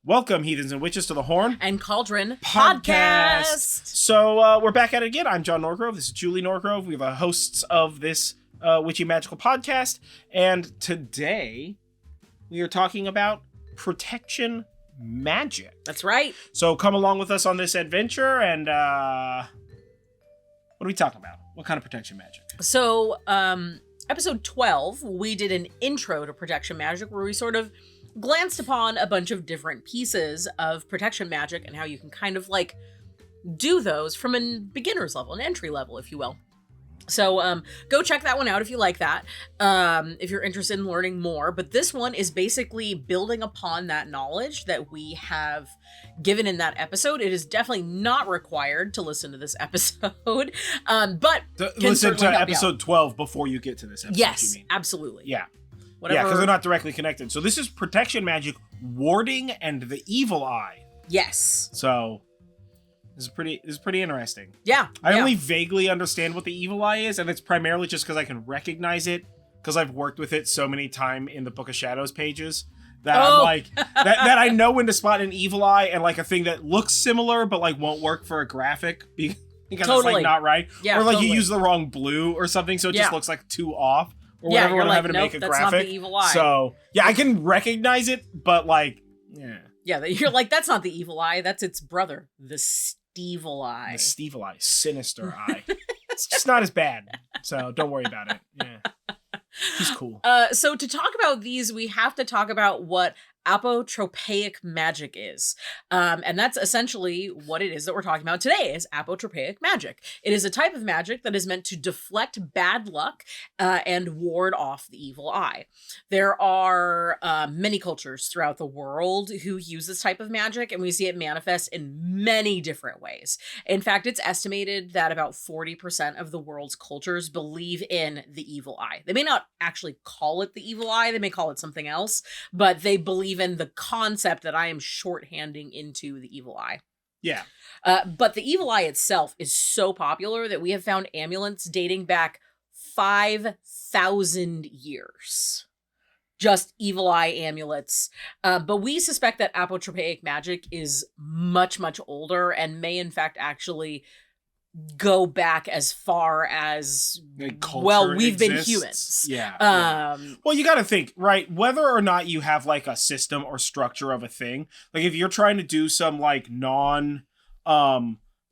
Welcome, heathens and witches, to the Horn and Cauldron podcast. So we're back at it again. I'm John Norgrove. This is Julie Norgrove. We are the hosts of this witchy magical podcast. And today we are talking about protection magic. That's right. So come along with us on this adventure. And what are we talking about? What kind of protection magic? So episode 12, we did an intro to protection magic where we sort of glanced upon a bunch of different pieces of protection magic and how you can kind of like do those from a beginner's level, an entry level, if you will. So go check that one out if you like that, if you're interested in learning more. But this one is basically building upon that knowledge that we have given in that episode. It is definitely not required to listen to this episode, but listen to episode 12 before you get to this episode. Yes, you mean. Absolutely. Yeah. Whatever. Yeah, because they're not directly connected. So this is protection magic, warding, and the evil eye. Yes. So this is pretty interesting. Yeah. I only vaguely understand what the evil eye is, and it's primarily just because I can recognize it because I've worked with it so many times in the Book of Shadows pages that I'm like that I know when to spot an evil eye and like a thing that looks similar but like won't work for a graphic because it's like not right. Yeah, or like you use the wrong blue or something, so it just looks like too off. Or whatever, when I'm having to make a graphic. That's not the evil eye. So, yeah, I can recognize it, but like, yeah. Yeah, you're like, that's not the evil eye, that's its brother, the Steevil eye. The Steevil eye, sinister eye. It's just not as bad, so don't worry about it. Yeah. He's cool. So to talk about these, we have to talk about what Apotropaic magic is. And that's essentially what it is that we're talking about today, is Apotropaic magic. It is a type of magic that is meant to deflect bad luck and ward off the evil eye. There are many cultures throughout the world who use this type of magic, and we see it manifest in many different ways. In fact, it's estimated that about 40% of the world's cultures believe in the evil eye. They may not actually call it the evil eye, they may call it something else, but they believe in the concept that I am shorthanding into the evil eye. Yeah. But the evil eye itself is so popular that we have found amulets dating back 5,000 years. Just evil eye amulets. But we suspect that apotropaic magic is much, much older and may in fact actually go back as far as we've been humans. Yeah. Well, you got to think, right? Whether or not you have like a system or structure of a thing, like if you're trying to do some like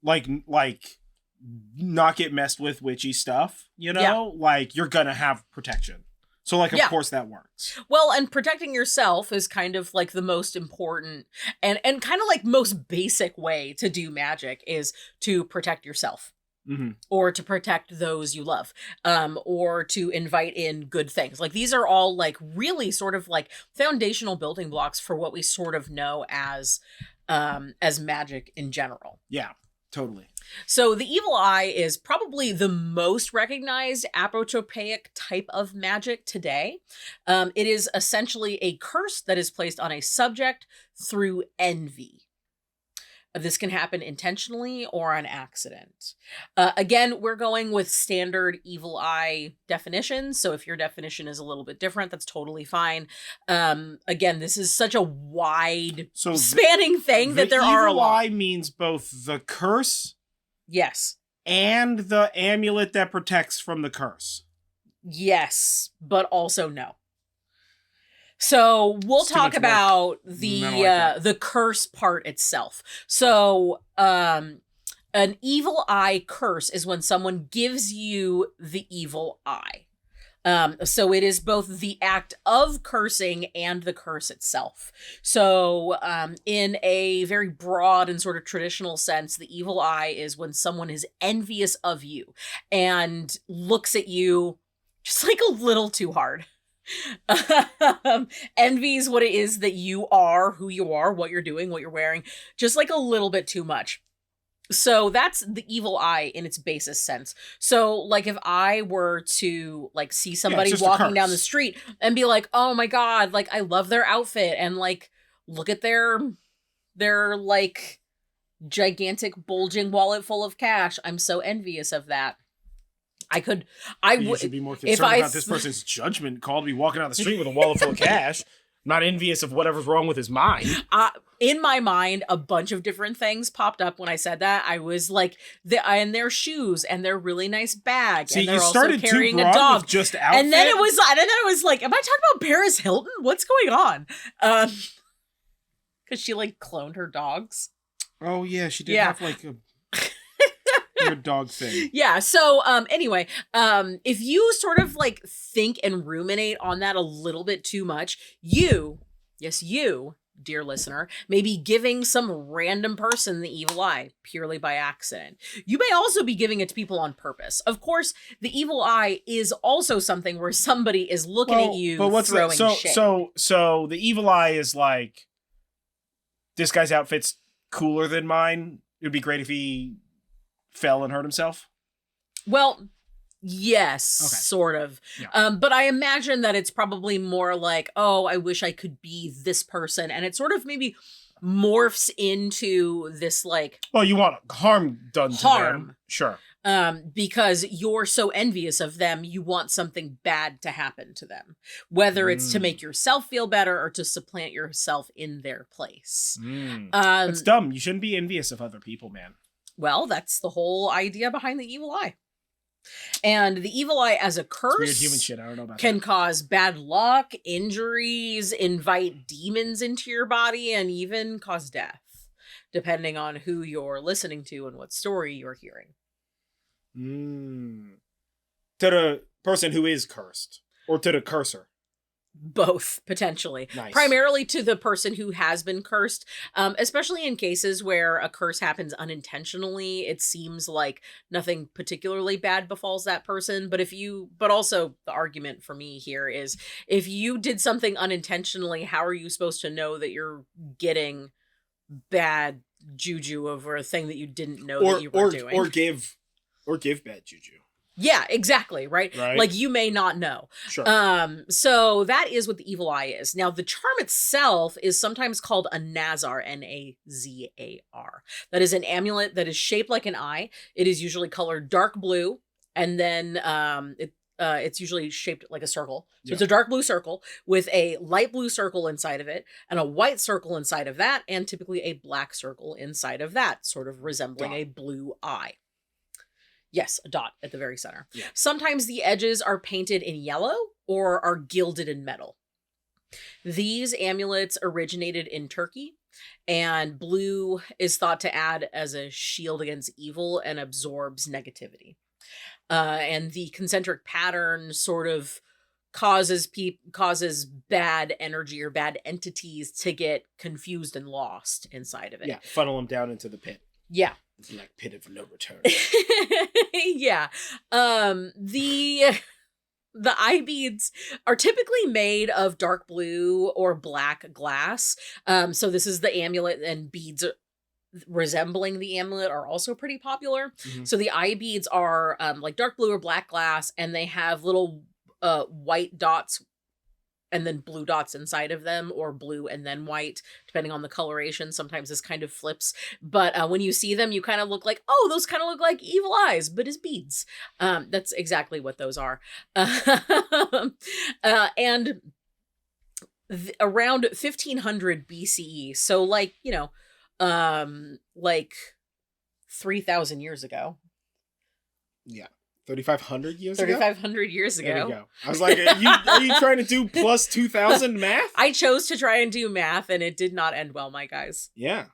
like not get messed with witchy stuff, you know, like you're gonna have protection. So, like, of course that works. Well, and protecting yourself is kind of like the most important and kind of like most basic way to do magic is to protect yourself. Mm-hmm. Or to protect those you love, or to invite in good things. Like these are all like really sort of like foundational building blocks for what we sort of know as magic in general. Yeah, totally. So the evil eye is probably the most recognized apotropaic type of magic today. It is essentially a curse that is placed on a subject through envy. This can happen intentionally or on accident. Again, we're going with standard evil eye definitions. So if your definition is a little bit different, that's totally fine. Again, this is such a wide spanning thing that there are a lot. Evil eye means both the curse, yes, and the amulet that protects from the curse. Yes, but also no. So we'll talk about the curse part itself. So an evil eye curse is when someone gives you the evil eye. So it is both the act of cursing and the curse itself. So in a very broad and sort of traditional sense, the evil eye is when someone is envious of you and looks at you just like a little too hard. Envies what it is that you are, who you are, what you're doing, what you're wearing, just like a little bit too much. So that's the evil eye in its basest sense. So like if I were to like see somebody walking down the street and be like, oh my God, like I love their outfit and like look at their like gigantic bulging wallet full of cash. I'm so envious of that. You should be more concerned about this person's judgment call to be walking down the street with a wallet full of cash. I'm not envious of whatever's wrong with his mind. in my mind, a bunch of different things popped up when I said that. I was like, and their shoes and their really nice bag, See, and they're you also started carrying too a broad dog. with just outfit. And then it was like, am I talking about Paris Hilton? What's going on? Because she like cloned her dogs. Oh yeah, she did have like a weird dog thing. Yeah. So anyway, if you sort of like think and ruminate on that a little bit too much, you, dear listener, may be giving some random person the evil eye purely by accident. You may also be giving it to people on purpose. Of course, the evil eye is also something where somebody is looking at you, but what's throwing shade. So the evil eye is like, this guy's outfit's cooler than mine. It would be great if he fell and hurt himself. Well, yes, Okay. sort of. Yeah. But I imagine that it's probably more like, oh, I wish I could be this person. And it sort of maybe morphs into this like Well, you want harm done to them. Sure. because you're so envious of them, you want something bad to happen to them, whether it's to make yourself feel better or to supplant yourself in their place. It's dumb. You shouldn't be envious of other people, man. Well, that's the whole idea behind the evil eye. And the evil eye as a curse Weird human shit. I don't know about can that. cause bad luck, injuries, invite demons into your body, and even cause death, depending on who you're listening to and what story you're hearing. To the person who is cursed, or to the cursor. Both, potentially. Nice. Primarily to the person who has been cursed, especially in cases where a curse happens unintentionally. It seems like nothing particularly bad befalls that person. But also the argument for me here is, if you did something unintentionally, how are you supposed to know that you're getting bad juju over a thing that you didn't know that you were doing? Or give bad juju. Yeah, exactly, right? Like, you may not know. Sure. So that is what the evil eye is. Now, the charm itself is sometimes called a Nazar, Nazar. That is an amulet that is shaped like an eye. It is usually colored dark blue, and then it's usually shaped like a circle. So it's a dark blue circle with a light blue circle inside of it, and a white circle inside of that, and typically a black circle inside of that, sort of resembling a blue eye. Yes, a dot at the very center. Yeah. Sometimes the edges are painted in yellow or are gilded in metal. These amulets originated in Turkey, and blue is thought to add as a shield against evil and absorbs negativity. And the concentric pattern sort of causes bad energy or bad entities to get confused and lost inside of it. Yeah, funnel them down into the pit. Yeah. It's like pit of no return. Yeah. The eye beads are typically made of dark blue or black glass. So this is the amulet, and beads resembling the amulet are also pretty popular. Mm-hmm. So the eye beads are like dark blue or black glass, and they have little white dots and then blue dots inside of them, or blue and then white, depending on the coloration. Sometimes this kind of flips. But when you see them, you kind of look like, oh, those kind of look like evil eyes, but as beads. That's exactly what those are. And around 1500 BCE, so like 3,000 years ago. Yeah. 3,500 years ago? 3,500 years ago. There we go. I was like, are you trying to do plus 2,000 math? I chose to try and do math, and it did not end well, my guys. Yeah.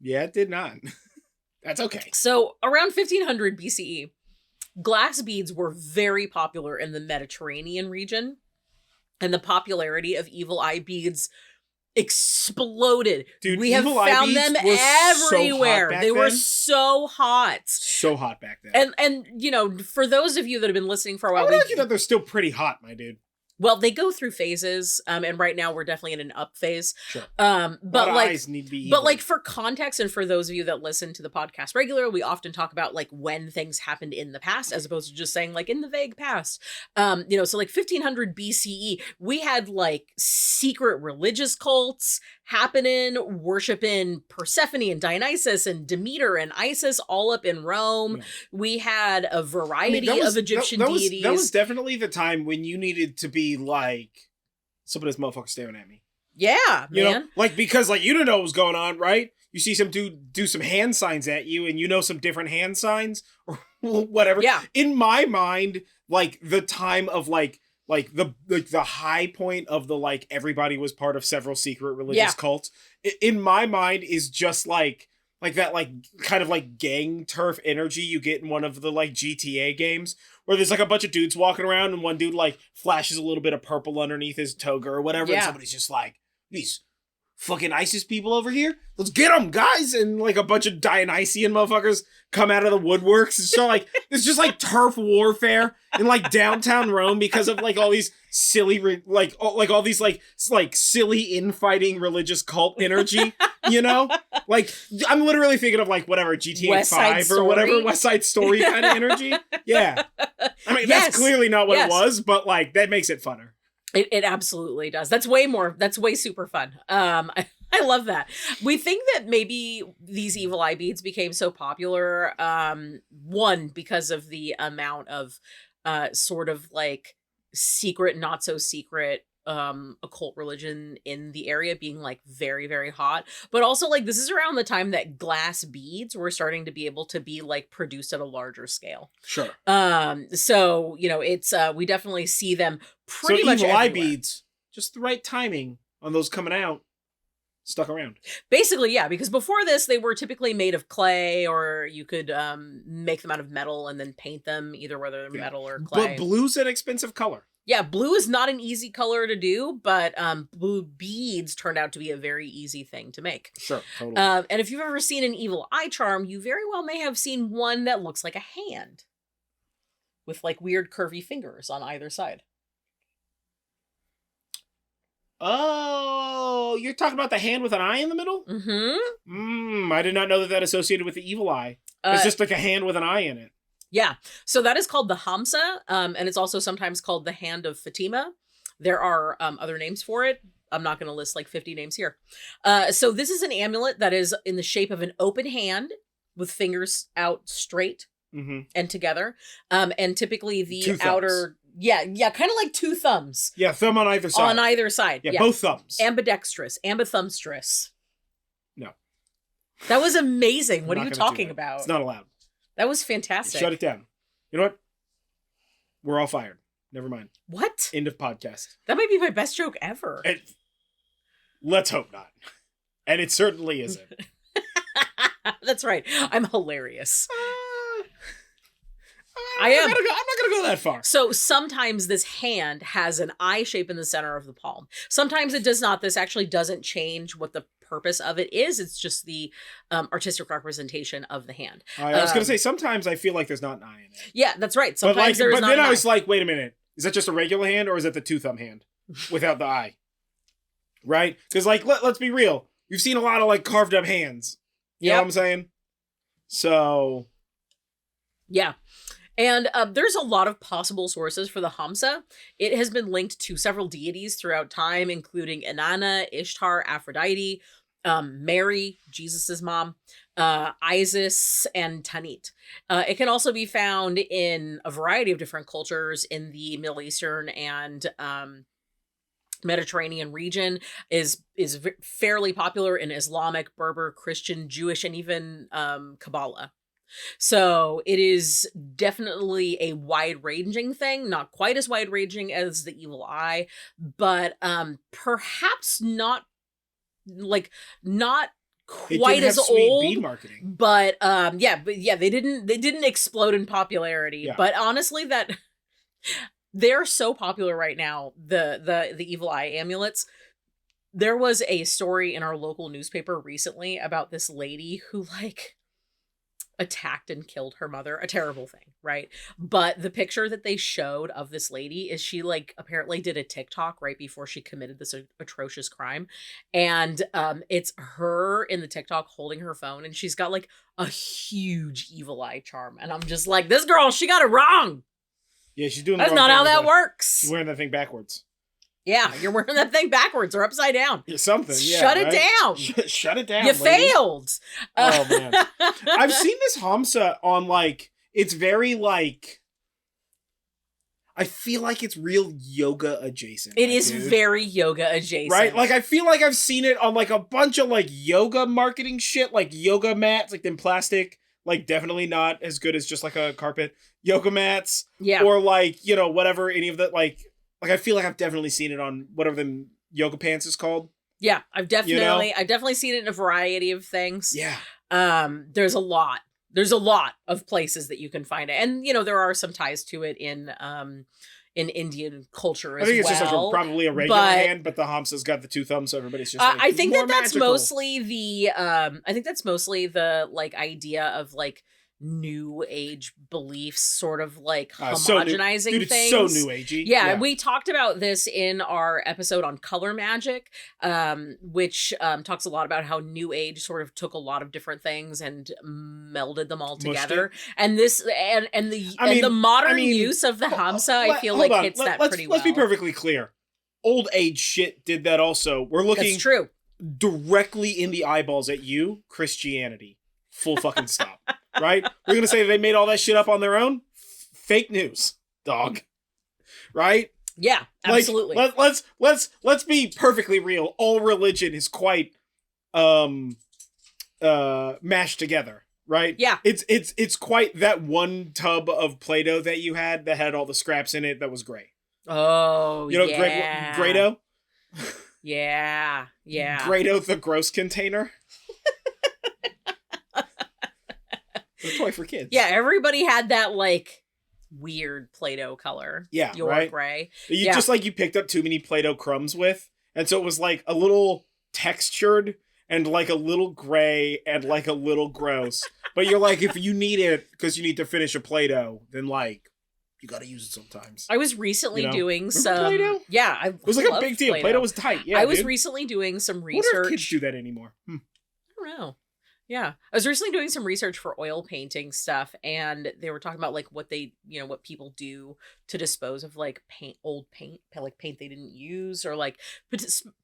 Yeah, it did not. That's okay. So around 1500 BCE, glass beads were very popular in the Mediterranean region, and the popularity of evil eye beads exploded. Dude, we have found them everywhere. They were so hot. So hot back then. And for those of you that have been listening for a while, I would argue that they're still pretty hot, my dude. Well, they go through phases, and right now we're definitely in an up phase. Sure. But like, eyes need to be evil. But like, for context, and for those of you that listen to the podcast regularly, we often talk about like when things happened in the past, as opposed to just saying like in the vague past. So like 1500 BCE, we had like secret religious cults happening, worshiping Persephone and Dionysus and Demeter and Isis all up in Rome. Yeah. We had a variety of Egyptian deities. That was definitely the time when you needed to be like, some of this motherfucker staring at me. Yeah, You man. know, like, because like you don't know what was going on, right? You see some dude do some hand signs at you, and you know some different hand signs or whatever. Yeah. In my mind, like the time of like the high point of the like everybody was part of several secret religious cults. In my mind is just like that like kind of like gang turf energy you get in one of the like GTA games where there's like a bunch of dudes walking around and one dude like flashes a little bit of purple underneath his toga or whatever, and somebody's just like, these fucking ISIS people over here, let's get them, guys, and like a bunch of Dionysian motherfuckers come out of the woodworks. And so like it's just like turf warfare in like downtown Rome because of like all these silly like all these like silly infighting religious cult energy, you know? Like I'm literally thinking of like whatever GTA West 5 or whatever West Side Story kind of energy. Yeah. I mean, that's clearly not what it was, but like that makes it funner. It absolutely does. That's way super fun. I love that. We think that maybe these evil eye beads became so popular, one, because of the amount of sort of like secret, not so secret occult religion in the area being like very, very hot. But also like this is around the time that glass beads were starting to be able to be like produced at a larger scale. Sure. So, you know, it's we definitely see them pretty much evil eye everywhere. beads, just the right timing on those coming out, stuck around. Basically, yeah, because before this, they were typically made of clay, or you could make them out of metal and then paint them, either whether they're metal or clay. But blue's an expensive color. Yeah, blue is not an easy color to do, but blue beads turned out to be a very easy thing to make. Sure, totally. And if you've ever seen an evil eye charm, you very well may have seen one that looks like a hand with like weird curvy fingers on either side. Oh, you're talking about the hand with an eye in the middle? Mm-hmm. I did not know that associated with the evil eye. It's just like a hand with an eye in it. Yeah. So that is called the Hamsa, and it's also sometimes called the Hand of Fatima. There are other names for it. I'm not going to list like 50 names here. So this is an amulet that is in the shape of an open hand with fingers out straight and together. And typically the outer... Yeah, kind of like two thumbs. Yeah, thumb on either side. On either side. Yeah, both thumbs. Ambidextrous. Ambithumbstrous. No. That was amazing. What are you talking about? It's not allowed. That was fantastic. Shut it down. You know what? We're all fired. Never mind. What? End of podcast. That might be my best joke ever. Let's hope not. And it certainly isn't. That's right. I'm hilarious. I'm not going to go that far. So sometimes this hand has an eye shape in the center of the palm. Sometimes it does not. This actually doesn't change what the purpose of it is. It's just the artistic representation of the hand. I was going to say, sometimes I feel like there's not an eye in it. Yeah, that's right. Sometimes there's not But then I was eye. like, wait a minute. Is that just a regular hand or is it the two-thumb hand without the eye? Right? Because like, let's be real. You've seen a lot of like carved up hands. You know what I'm saying? So... Yeah. And there's a lot of possible sources for the Hamsa. It has been linked to several deities throughout time, including Inanna, Ishtar, Aphrodite, Mary, Jesus's mom, Isis, and Tanit. It can also be found in a variety of different cultures in the Middle Eastern and Mediterranean region. Is fairly popular in Islamic, Berber, Christian, Jewish, and even Kabbalah. So it is definitely a wide-ranging thing, not quite as wide-ranging as the evil eye, but perhaps not quite as old. Bead marketing. But they didn't explode in popularity. Yeah. But honestly, that they're so popular right now, the evil eye amulets. There was a story in our local newspaper recently about this lady who like attacked and killed her mother. A terrible thing, right? But the picture that they showed of this lady is she like apparently did a TikTok right before she committed this atrocious crime. And it's her in the TikTok holding her phone and she's got like a huge evil eye charm. And I'm just like, this girl, she got it wrong. Yeah, she's doing That's not how that works. She's wearing that thing backwards. Yeah, you're wearing that thing backwards or upside down. Yeah, something. Yeah, Shut it down. Shut it down. You failed. Oh man, I've seen this Hamsa on like it's very like I feel like it's real yoga adjacent. It is very yoga adjacent. Right? Like, I feel like I've seen it on, like, a bunch of, like, yoga marketing shit, like yoga mats, like, in plastic, like, definitely not as good as just, like, a carpet. Yoga mats. Yeah. Or, like, you know, whatever, any of that, like, I feel like I've definitely seen it on whatever the yoga pants is called. Yeah, I've definitely seen it in a variety of things. Yeah. There's a lot. There's a lot of places that you can find it. And, you know, there are some ties to it in Indian culture as well. I think it's just like probably a regular hand, but the Hamsa's got the 2 thumbs, so everybody's just like, I think that's magical. mostly the like idea of like new age beliefs sort of like homogenizing things. It's so new agey. Yeah, we talked about this in our episode on color magic, which talks a lot about how new age sort of took a lot of different things and melded them all together. And this and the modern use of the Hamsa, I feel like hits that pretty well. Let's be perfectly clear. Old age shit did that also. We're looking That's true. Directly in the eyeballs at you, Christianity. Full fucking stop. Right? We're going to say they made all that shit up on their own? Fake news, dog. Right? Yeah, absolutely. Like, let's be perfectly real. All religion is quite mashed together, right? Yeah. It's quite that one tub of Play-Doh that you had that had all the scraps in it that was gray. Oh, you know, yeah. Grado? Yeah. Grado the gross container. A toy for kids. Yeah, everybody had that like weird Play-Doh color. Yeah, your right? gray. Just like you picked up too many Play-Doh crumbs with, and so it was like a little textured and like a little gray and like a little gross. But you're like, if you need it because you need to finish a Play-Doh, then like you got to use it sometimes. I was recently doing Remember some Play-Doh? Yeah, it was like a big deal. Play-Doh was tight. Yeah, I was recently doing some research. I wonder if kids do that anymore. I don't know. Yeah. I was recently doing some research for oil painting stuff, and they were talking about like what what people do to dispose of like old paint they didn't use, or like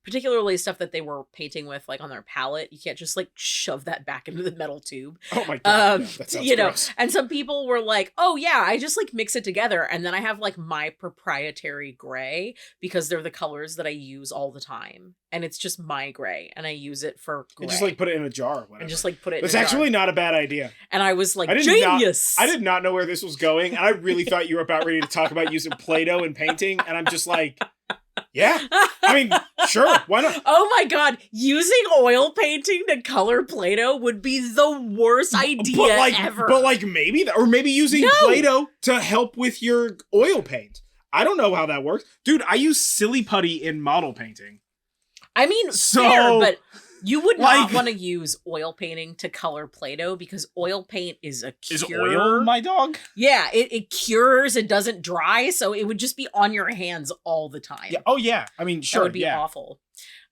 particularly stuff that they were painting with like on their palette. You can't just like shove that back into the metal tube. Oh my god. That sounds gross. And some people were like, "Oh yeah, I just like mix it together and then I have like my proprietary gray because they're the colors that I use all the time. And it's just my gray, and I use it for gray. And just like put it in a jar or whatever. And just like put it That's actually not a bad idea. And I was like, genius! I did not know where this was going, and I really thought you were about ready to talk about using Play-Doh and painting, and I'm just like, yeah. I mean, sure, why not? Oh my god, using oil painting to color Play-Doh would be the worst idea ever. But like maybe, or maybe using Play-Doh to help with your oil paint. I don't know how that works. Dude, I use silly putty in model painting. I mean, fair, but you would not want to use oil painting to color Play-Doh because oil paint is a cure. Is oil my dog? Yeah, it cures, it doesn't dry, so it would just be on your hands all the time. Yeah. Oh yeah, I mean, sure, that would be awful.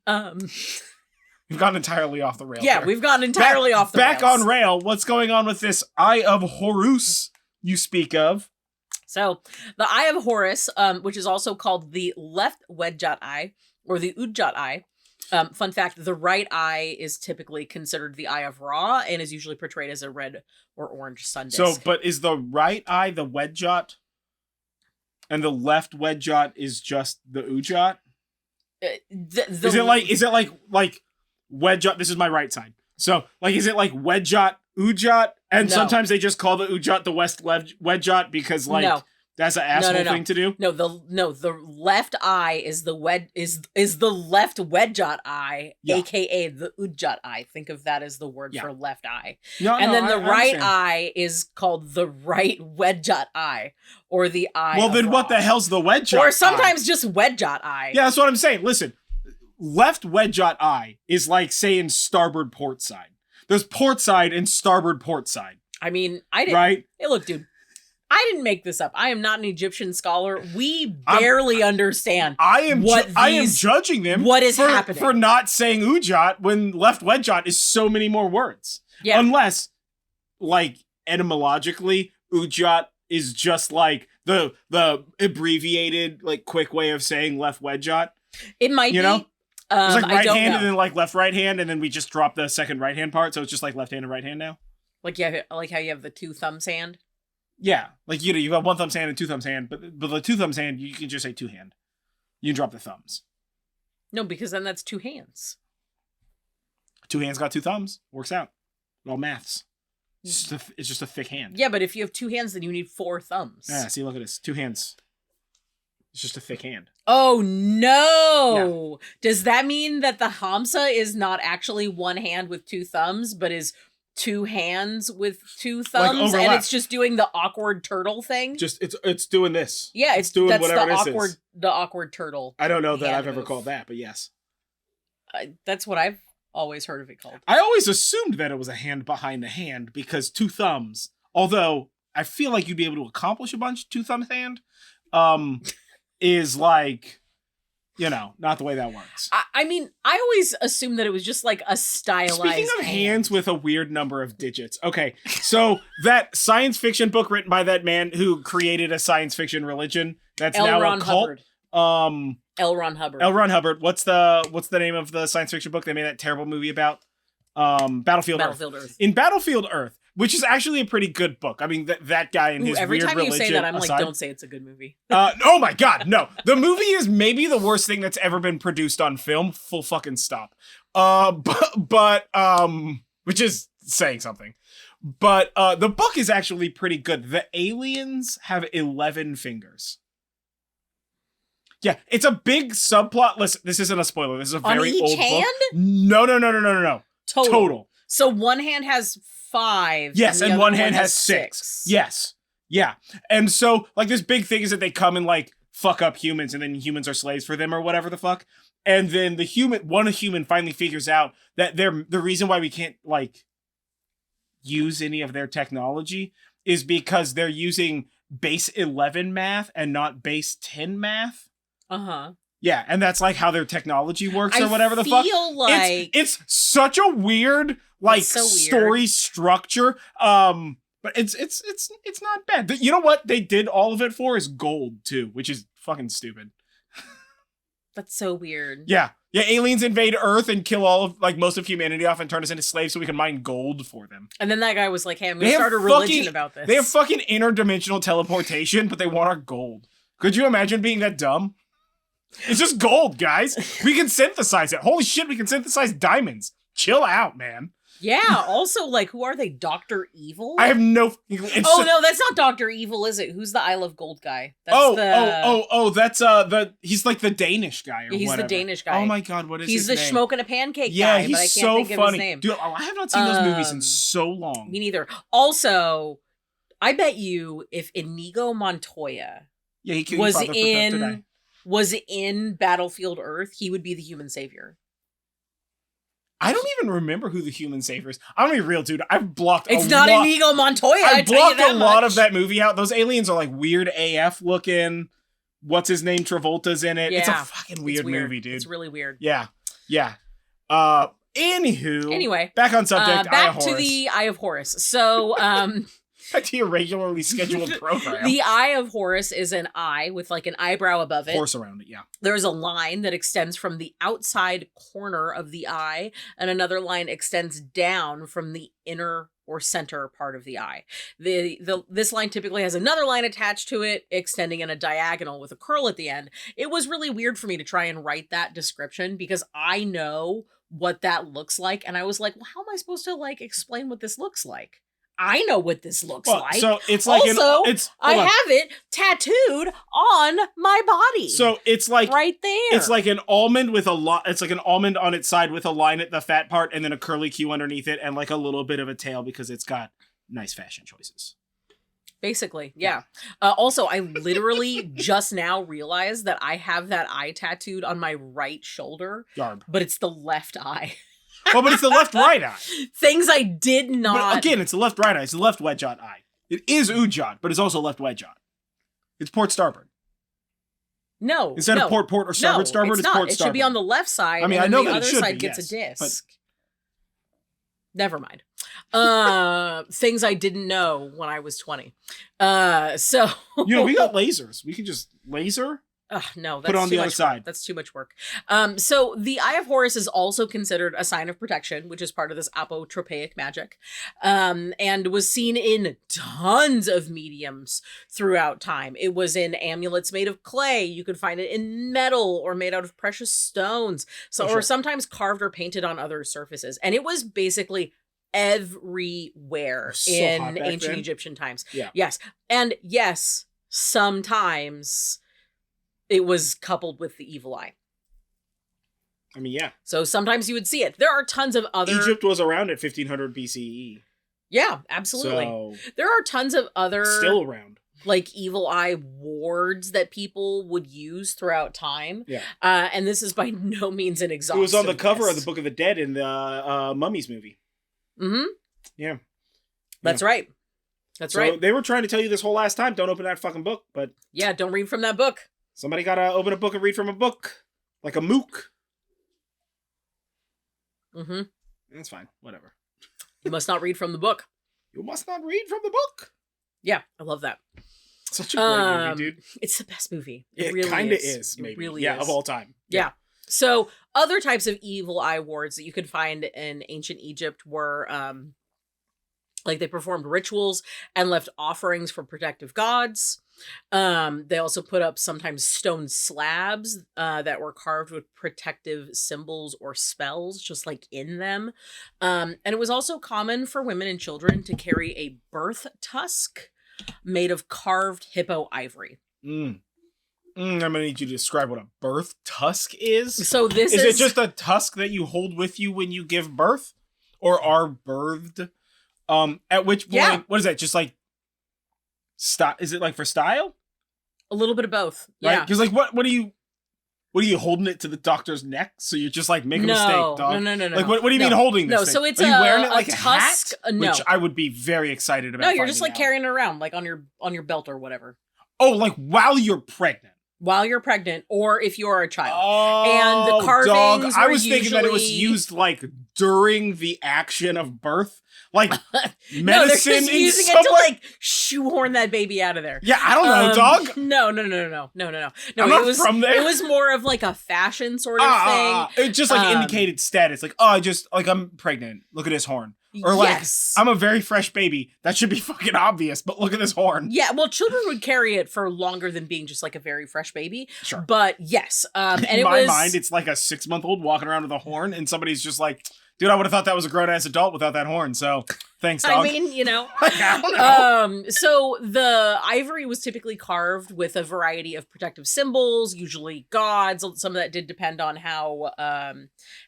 We've gone entirely off the rail. Yeah, we've gone entirely off the rails. Back on rail, what's going on with this Eye of Horus you speak of? So, the Eye of Horus, which is also called the left Wedjat eye, or the Ujjat eye. Fun fact, the right eye is typically considered the eye of Ra and is usually portrayed as a red or orange sun disk. So, but is the right eye the Wedjat? And the left Wedjat is just the Ujjat? Is it like Wedjat? This is my right side. So, like, is it like Wedjat, Ujjat? And sometimes they just call the Ujjat the West Wedjat because, like, that's an asshole thing to do. No, the left eye is the left Wedjat eye, aka the Ujjat eye. Think of that as the word for left eye. Then the right eye is called the right Wedjat eye, or the eye. Well, then what the hell's the Wedjat eye? Or sometimes just Wedjat eye. Yeah, that's what I'm saying. Listen, left Wedjat eye is like saying starboard port side. There's port side and starboard port side. I mean, I didn't. Right? Hey, look, dude. I didn't make this up. I am not an Egyptian scholar. We barely understand. I am judging them. What is happening for not saying Ujjat when left Wedjat is so many more words. Yeah. Unless, like, etymologically, Ujjat is just like the abbreviated, like, quick way of saying left Wedjat. It might be. It's like right hand and then like left right hand, and then we just drop the second right hand part, so it's just like left hand and right hand now. Like how you have the two thumbs hand. Yeah, like you got one thumbs hand and two thumbs hand, but the two thumbs hand you can just say two hand. You can drop the thumbs. No, because then that's two hands. Two hands got two thumbs. Works out. All maths. It's just a thick hand. Yeah, but if you have two hands, then you need four thumbs. Yeah, see, look at this. Two hands. It's just a thick hand. Oh, no. Yeah. Does that mean that the Hamsa is not actually one hand with two thumbs, but is two hands with two thumbs? Like, and it's just doing the awkward turtle thing? Just, it's doing this. Yeah, it's doing whatever the this awkward, is. The awkward turtle. I don't know that I've ever called that, but yes. That's what I've always heard of it called. I always assumed that it was a hand behind the hand because two thumbs, although I feel like you'd be able to accomplish a bunch two thumbs hand, is like, not the way that works. I mean, I always assumed that it was just like a stylized Speaking of hand. hands with a weird number of digits. Okay, so that science fiction book written by that man who created a science fiction religion that's now a cult. Hubbard. L. Ron Hubbard. L. Ron Hubbard. What's the name of the science fiction book they made that terrible movie about? Battlefield Earth. In Battlefield Earth, which is actually a pretty good book. I mean, that guy and his weird religion. Every time you say that, I'm aside, like, don't say it's a good movie. Oh my god, no. The movie is maybe the worst thing that's ever been produced on film. Full fucking stop. But which is saying something. But the book is actually pretty good. The aliens have 11 fingers. Yeah, it's a big subplot. Listen, this isn't a spoiler. This is a very old hand? book. No. Total. So one hand has 5. Yes, and one hand has 6. Yes. Yeah. And so, like, this big thing is that they come and, like, fuck up humans, and then humans are slaves for them or whatever the fuck. And then one human finally figures out that the reason why we can't, like, use any of their technology is because they're using base 11 math and not base 10 math. Uh-huh. Yeah, and that's like how their technology works or whatever the fuck. I feel like it's such a weird story structure. But it's not bad. You know what they did all of it for is gold too, which is fucking stupid. That's so weird. Yeah. Yeah, aliens invade Earth and kill most of humanity off and turn us into slaves so we can mine gold for them. And then that guy was like, hey, I'm gonna start a religion about this. They have fucking interdimensional teleportation, but they want our gold. Could you imagine being that dumb? It's just gold, guys. We can synthesize it. Holy shit, we can synthesize diamonds. Chill out, man. Yeah, also, like, who are they? Dr. Evil? I have no... no, that's not Dr. Evil, is it? Who's the I Love Gold guy? That's he's like the Danish guy or He's whatever. the Danish guy. Oh my god, what is his name? He's the smoking a pancake guy, but I can't think of his name. Dude, I have not seen those movies in so long. Me neither. Also, I bet you if Inigo Montoya was in Battlefield Earth, he would be the human savior. I don't even remember who the human savior is. I'm gonna be real, dude. I've blocked It's not Inigo Montoya, I blocked a lot of that movie out. Those aliens are like weird AF looking. What's his name? Travolta's in it. Yeah. It's a fucking weird movie, dude. It's really weird. Yeah. Anyway. Back on subject, back to the Eye of Horus. So, back to your regularly scheduled program. The Eye of Horus is an eye with like an eyebrow above it. Horse around it, yeah. There's a line that extends from the outside corner of the eye, and another line extends down from the inner or center part of the eye. This line typically has another line attached to it, extending in a diagonal with a curl at the end. It was really weird for me to try and write that description because I know what that looks like, and I was like, well, how am I supposed to like explain what this looks like? I know what this looks like. So it's like I have it tattooed on my body. So it's like right there. It's like an almond with it's like an almond on its side with a line at the fat part and then a curly Q underneath it and like a little bit of a tail because it's got nice fashion choices. Basically, yeah. Also, I literally just now realized that I have that eye tattooed on my right shoulder. Yarb. But it's the left eye. Well, but it's the left-right eye. Things I did not... But again, it's the left-right eye. It's the left wedge-ot eye. It is ujot, but it's also left wedge-ot. It's port starboard. No. Instead of port or starboard, it's port starboard. It should be on the left side. I mean, I know the that other it should side be, gets a disc. But... Never mind. Things I didn't know when I was 20. So... we got lasers. We can just laser... Ugh, no, that's Put it on too the other much side. Work. That's too much work. So the Eye of Horus is also considered a sign of protection, which is part of this apotropaic magic, and was seen in tons of mediums throughout time. It was in amulets made of clay. You could find it in metal or made out of precious stones. So, or sometimes carved or painted on other surfaces. And it was basically everywhere in ancient Egyptian times. Yeah. Yes. And yes, sometimes it was coupled with the evil eye. I mean, yeah. So sometimes you would see it. There are tons of other... Egypt was around at 1500 BCE. Yeah, absolutely. So there are tons of other... Still around. Like evil eye wards that people would use throughout time. Yeah. And this is by no means an exhaustive It was on the cover list. of the Book of the Dead in the Mummies movie. Mm-hmm. Yeah. That's right. That's right. They were trying to tell you this whole last time, don't open that fucking book, but... Yeah, don't read from that book. Somebody gotta open a book and read from a book. Like a mook. Mm-hmm. That's fine. Whatever. You must not read from the book. You must not read from the book. Yeah, I love that. Such a great movie, dude. It's the best movie. It really kind of is, maybe. It really is. Of all time. Yeah. So other types of evil eye wards that you could find in ancient Egypt were like they performed rituals and left offerings for protective gods. They also put up sometimes stone slabs that were carved with protective symbols or spells just like in them. And it was also common for women and children to carry a birth tusk made of carved hippo ivory. I'm gonna need you to describe what a birth tusk is. So this is it just a tusk that you hold with you when you give birth or are birthed? At which point, what is that? Just like is it like for style? A little bit of both. Right? Yeah. Because like what are you holding it to the doctor's neck? So you're just like make a mistake, dog. No. Like what do you mean holding this? No, thing? so it's are you wearing it like a tusk? hat? No. Which I would be very excited about. No, you're just like out. carrying it around like on your belt or whatever. Oh, like while you're pregnant. While you're pregnant, or if you're a child. Oh, and the carvings dog. I were was thinking that it was used like during the action of birth. Like medicine no, they're just in using some it to way? like shoehorn that baby out of there. Yeah, I don't know, dog. No. I'm not from there. It was more of like a fashion sort of thing. It just like indicated status. Like, I'm pregnant. Look at this horn. Or like, yes. I'm a very fresh baby. That should be fucking obvious, but look at this horn. Yeah, well, children would carry it for longer than being just like a very fresh baby. Sure. But yes. And in my mind, it's like a 6-month-old walking around with a horn, and somebody's just like, dude, I would have thought that was a grown-ass adult without that horn, so thanks, dog. I mean, you know. I don't know. So the ivory was typically carved with a variety of protective symbols, usually gods. Some of that did depend on how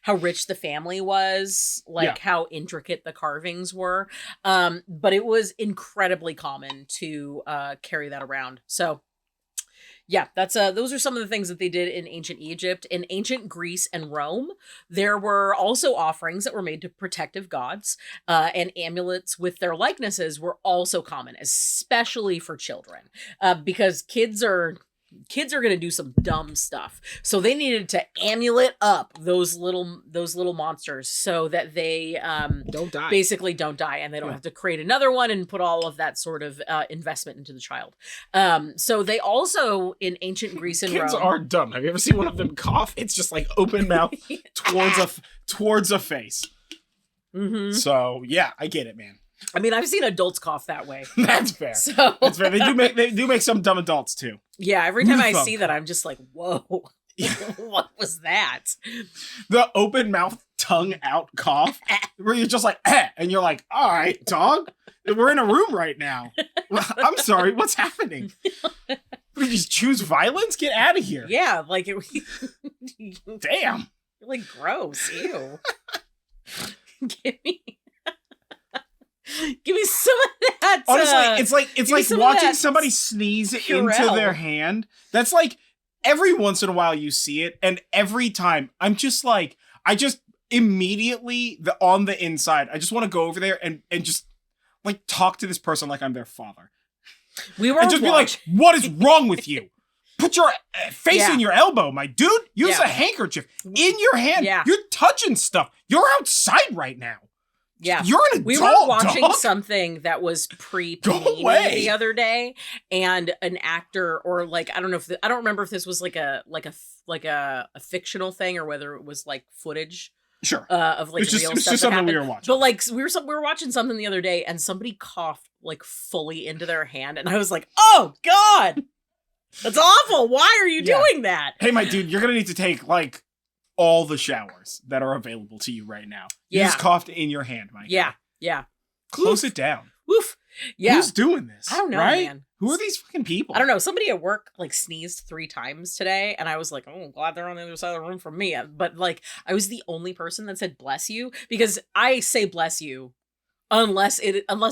rich the family was, like how intricate the carvings were. But it was incredibly common to carry that around. So yeah, that's those are some of the things that they did in ancient Egypt. In ancient Greece and Rome, there were also offerings that were made to protective gods, and amulets with their likenesses were also common, especially for children, because kids are going to do some dumb stuff. So they needed to amulet up those little monsters so that they don't die. Basically don't die, and they don't have to create another one and put all of that sort of investment into the child. So they also, in ancient Greece and Kids Rome, are dumb. Have you ever seen one of them cough? It's just like open mouth towards a face. Mm-hmm. So yeah, I get it, man. I mean, I've seen adults cough that way. That's fair. So that's fair. They do make some dumb adults too. Yeah, every time I see that, I'm just like, whoa, what was that? The open mouth, tongue out cough, where you're just like, and you're like, all right, dog, we're in a room right now. I'm sorry, what's happening? We just choose violence? Get out of here. Yeah, like it. Damn. Really gross. Ew. Give me some of that. Honestly, it's like watching somebody sneeze Purell into their hand. That's like every once in a while you see it, and every time I'm just like, I just immediately on the inside, I just want to go over there and just like talk to this person like I'm their father. We were and just be like, what is wrong with you? Put your face in your elbow, my dude. Use a handkerchief in your hand. Yeah. You're touching stuff. You're outside right now. Yeah. You're an adult, We were watching dog. something that was Go pre-Panini away. the other day, and an actor, or like, I don't know if I don't remember if this was like a fictional thing or whether it was like footage Sure. of like It's real just stuff that something happened. we were watching. But like we were watching something the other day, and somebody coughed like fully into their hand, and I was like, "Oh God, that's awful! Why are you doing that?" Hey, my dude, you're gonna need to take like all the showers that are available to you right now. You Yeah. just coughed in your hand, Mike. Yeah. Close it down. Woof. Yeah. Who's doing this? I don't know, right? man. Who are these fucking people? I don't know. Somebody at work like sneezed 3 times today, and I was like, "Oh, I'm glad they're on the other side of the room from me." But like, I was the only person that said "bless you" because I say "bless you" unless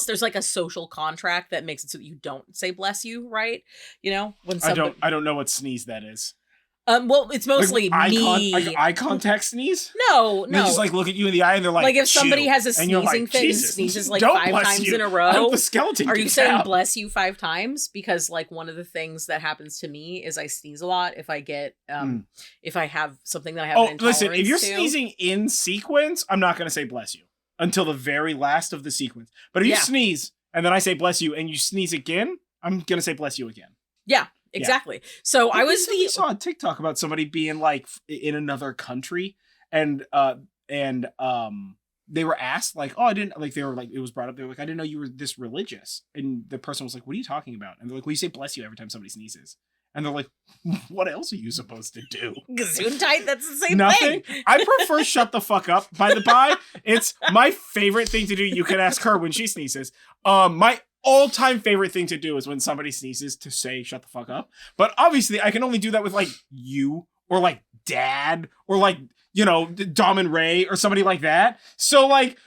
there's like a social contract that makes it so that you don't say "bless you," right? You know, when somebody... I don't know what sneeze that is. Well, it's mostly Like me. eye contact sneeze. No. They just like look at you in the eye and they're like, Like if somebody "Chew." has a And sneezing you're like, thing, Jesus, sneezes like don't 5 bless times you. in a I row. hope the skeleton Are you gets saying out. "bless you" 5 times? Because like one of the things that happens to me is I sneeze a lot if I get if I have something that I have an intolerance listen, if you're to. sneezing in sequence, I'm not gonna say bless you until the very last of the sequence. But if you sneeze and then I say bless you and you sneeze again, I'm gonna say bless you again. Yeah. Exactly. So I was I saw a TikTok about somebody being like in another country and they were asked like, "Oh, I didn't," like they were like, it was brought up, they were like, "I didn't know you were this religious." And the person was like, "What are you talking about?" And they're like, "Well, you say bless you every time somebody sneezes." And they're like, "What else are you supposed to do?" Gesundheit, that's the same Nothing. thing. I prefer shut the fuck up, by the by. It's my favorite thing to do. You can ask her when she sneezes. My all-time favorite thing to do is when somebody sneezes to say shut the fuck up. But obviously I can only do that with like you or like dad or like, you know, Dom and Ray or somebody like that. So like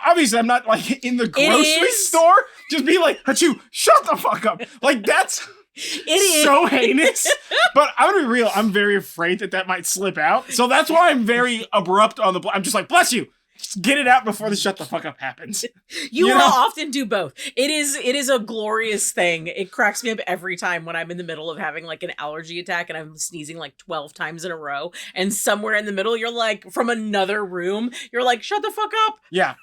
obviously I'm not like in the grocery store just be like, "Achoo, shut the fuck up." Like that's so heinous. But I'm gonna be real, I'm very afraid that might slip out. So that's why I'm very abrupt on I'm just like, "Bless you." Just get it out before the shut the fuck up happens. You will often do both. It is a glorious thing. It cracks me up every time when I'm in the middle of having like an allergy attack and I'm sneezing like 12 times in a row. And somewhere in the middle, you're like, from another room, you're like, "Shut the fuck up." Yeah.